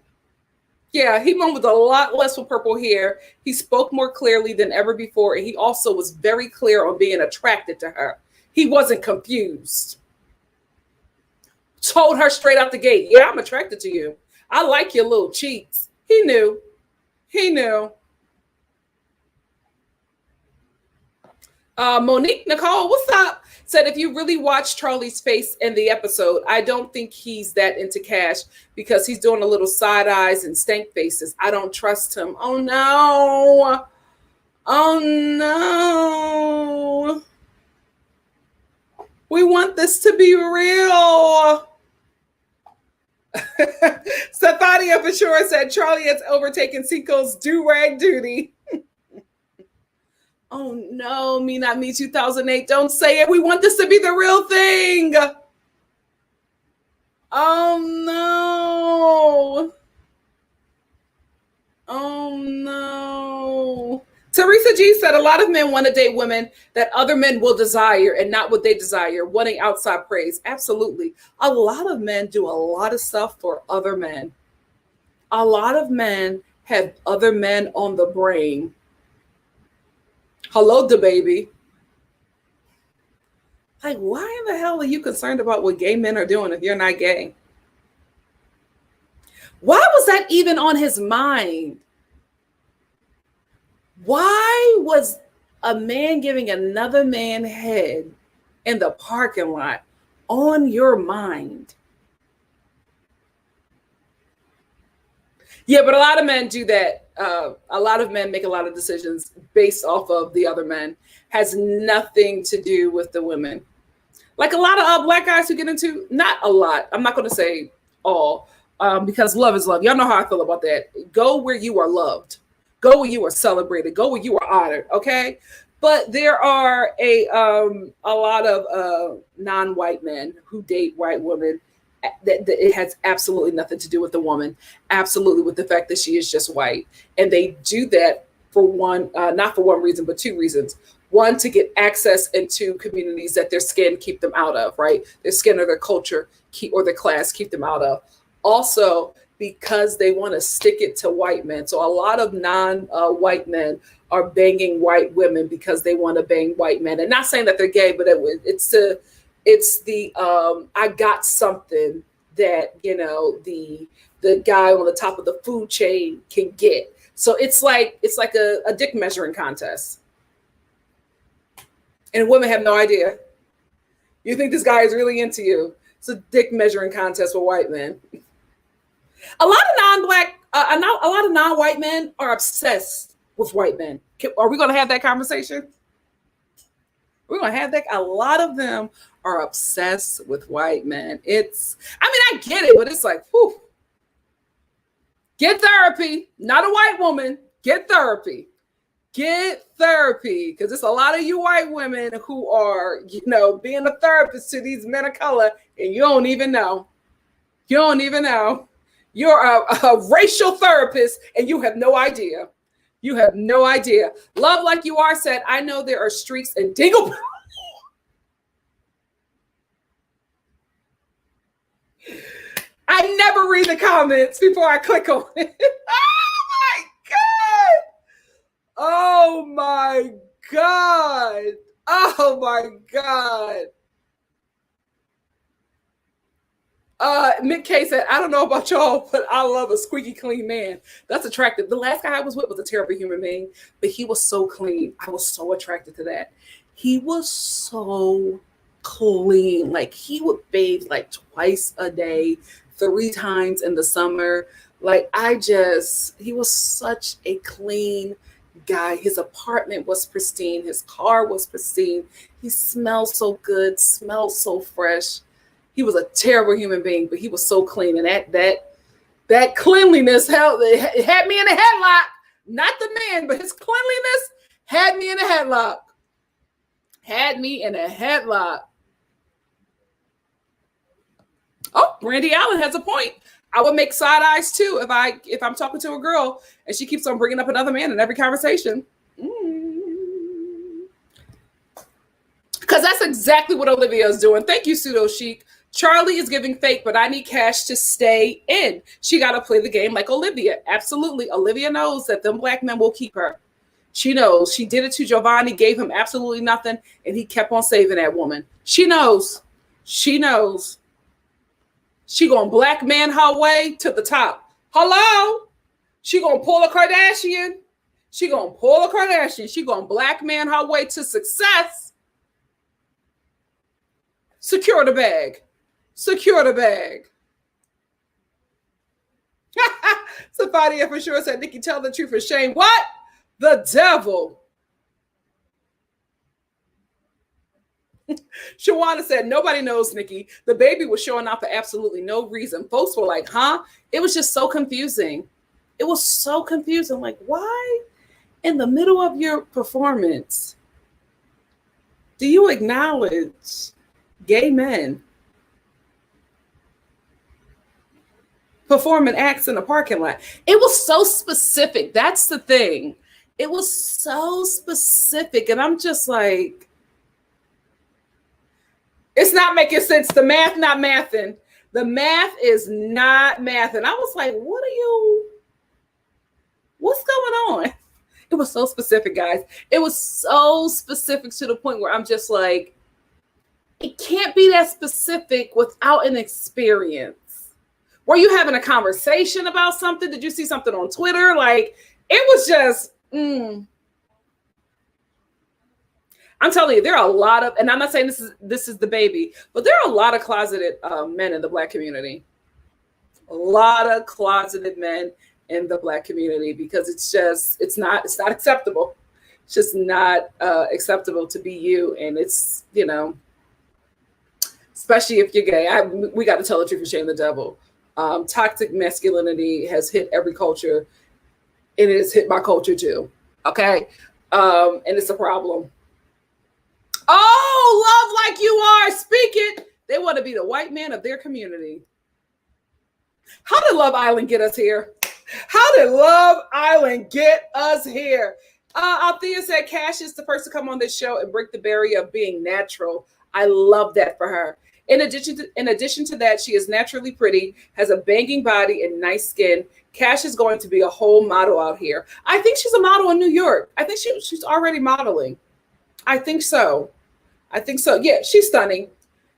Yeah, he mumbled a lot less with purple hair. He spoke more clearly than ever before, and he also was very clear on being attracted to her. He wasn't confused. Told her straight out the gate, yeah, I'm attracted to you. I like your little cheeks. He knew. He knew. Monique Nicole, what's up? Said, if you really watch Charlie's face in the episode, I don't think he's that into cash because he's doing a little side eyes and stank faces. I don't trust him. Oh, no. Oh, no. We want this to be real. Stefania for sure said, Charlie has overtaken Cinco's do-rag duty. Oh no, Me Not Me 2008. Don't say it. We want this to be the real thing. Oh no. Oh no. Teresa G said a lot of men want to date women that other men will desire and not what they desire, wanting outside praise. Absolutely. A lot of men do a lot of stuff for other men. A lot of men have other men on the brain. Hello, the baby. Like, why in the hell are you concerned about what gay men are doing if you're not gay? Why was that even on his mind? Why was a man giving another man head in the parking lot on your mind? Yeah, but a lot of men do that. A lot of men make a lot of decisions based off of the other men. Has nothing to do with the women. Like a lot of black guys who get into, not a lot, I'm not going to say all, because love is love. Y'all know how I feel about that. Go where you are loved. Go where you are celebrated. Go where you are honored, okay? But there are a lot of non-white men who date white women. That it has absolutely nothing to do with the woman, absolutely with the fact that she is just white. And they do that for one, not for one reason, but two reasons. One, to get access into communities that their skin keep them out of, right? Their skin or their culture or their class keep them out of. Also, because they want to stick it to white men. So a lot of non-white men are banging white women because they want to bang white men. And not saying that they're gay, but it's the I got something that, you know, the guy on the top of the food chain can get. So it's like a dick measuring contest. And women have no idea. You think this guy is really into you. It's a dick measuring contest for white men. A lot of non-white men are obsessed with white men. Are we going to have that conversation? We're going to have that. A lot of them are obsessed with white men. I get it, but it's like, whew. Get therapy. Not a white woman. Get therapy. Get therapy. Because there's a lot of you white women who are, you know, being a therapist to these men of color, and you don't even know. You don't even know. You're a racial therapist, and you have no idea. You have no idea. Love Like You Are said, I know there are streaks in Dingle. I never read the comments before I click on it. Oh my God. Oh my God. Mick K said, I don't know about y'all, but I love a squeaky clean man. That's attractive. The last guy I was with was a terrible human being, but he was so clean. I was so attracted to that. He was so clean. Like, he would bathe like twice a day, 3 times in the summer. Like, he was such a clean guy. His apartment was pristine. His car was pristine. He smelled so good, smelled so fresh. He was a terrible human being, but he was so clean. And that cleanliness it had me in a headlock. Not the man, but his cleanliness had me in a headlock. Had me in a headlock. Oh, Brandy Allen has a point. I would make side eyes too if I'm talking to a girl and she keeps on bringing up another man in every conversation. Because that's exactly what Olivia is doing. Thank you, Pseudo Chic. Charlie is giving fake, but I need cash to stay in. She got to play the game like Olivia. Absolutely. Olivia knows that them black men will keep her. She knows. She did it to Giovanni, gave him absolutely nothing, and he kept on saving that woman. She knows. She knows. She gonna black man her way to the top. Hello? She gonna pull a Kardashian. She gonna pull a Kardashian. She gonna black man her way to success. Secure the bag. Secure the bag. Safadia for sure said, Nikki, tell the truth for shame. What? The devil. Shawana said, nobody knows, Nikki. The baby was showing off for absolutely no reason. Folks were like, huh? It was just so confusing. It was so confusing. Like, why in the middle of your performance do you acknowledge gay men performing acts in a parking lot? It was so specific. That's the thing. It was so specific. And I'm just like, it's not making sense. The math not mathing. The math is not mathing. I was like, what's going on? It was so specific, guys. It was so specific to the point where I'm just like, it can't be that specific without an experience. Were you having a conversation about something? Did you see something on Twitter? Like, it was just, I'm telling you, there are a lot of, and I'm not saying this is the baby, but there are a lot of closeted men in the Black community. A lot of closeted men in the Black community, because it's not acceptable. It's just not acceptable to be you. And it's, especially if you're gay. We got to tell the truth and shame the devil. Toxic masculinity has hit every culture, and it has hit my culture too. Okay. And it's a problem. Oh, love like you are. Speak it. They want to be the white man of their community. How did Love Island get us here? How did Love Island get us here? Althea said Cash is the first to come on this show and break the barrier of being natural. I love that for her. In addition to that, she is naturally pretty, has a banging body and nice skin. Cash is going to be a whole model out here. I think she's a model in New York. I think she's already modeling. I think so. Yeah, she's stunning.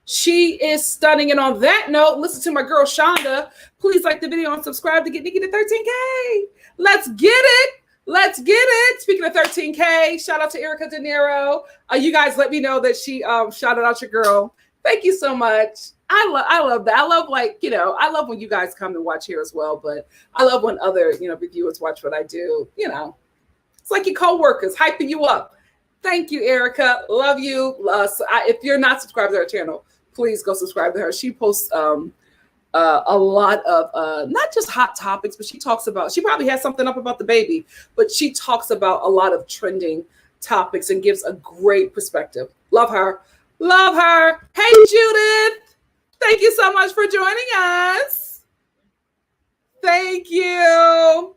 She is stunning. And on that note, listen to my girl Shonda. Please like the video and subscribe to get Nikki to 13K. Let's get it. Let's get it. Speaking of 13K, shout out to Erica De Niro. You guys let me know that she shouted out your girl. Thank you so much. I love that. I love, like, you know, I love when you guys come and watch here as well, but I love when other, you know, reviewers watch what I do. You know, it's like your co-workers hyping you up. Thank you, Erica. Love you. If you're not subscribed to her channel, please go subscribe to her. She posts a lot of not just hot topics, but she probably has something up about the baby, but she talks about a lot of trending topics and gives a great perspective. Love her. Love her. Hey, Judith. Thank you so much for joining us. Thank you.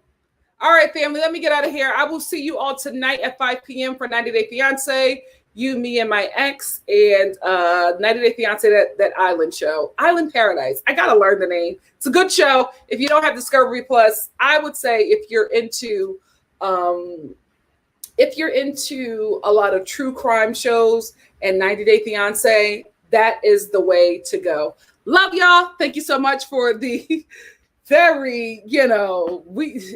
All right, family, let me get out of here. I will see you all tonight at 5 p.m. for 90 Day Fiance, You, Me, and My Ex, and 90 Day Fiance, that island show, Island Paradise. I got to learn the name. It's a good show. If you don't have Discovery Plus, I would say if you're into a lot of true crime shows and 90 Day Fiance, that is the way to go. Love y'all. Thank you so much for the very,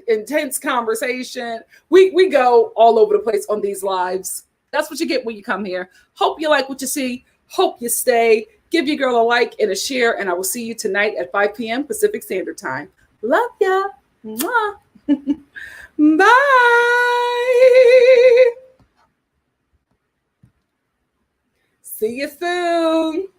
intense conversation. We go all over the place on these lives. That's what you get when you come here. Hope you like what you see. Hope you stay. Give your girl a like and a share, and I will see you tonight at 5 p.m. Pacific Standard Time. Love ya. Mwah. Bye. See you soon.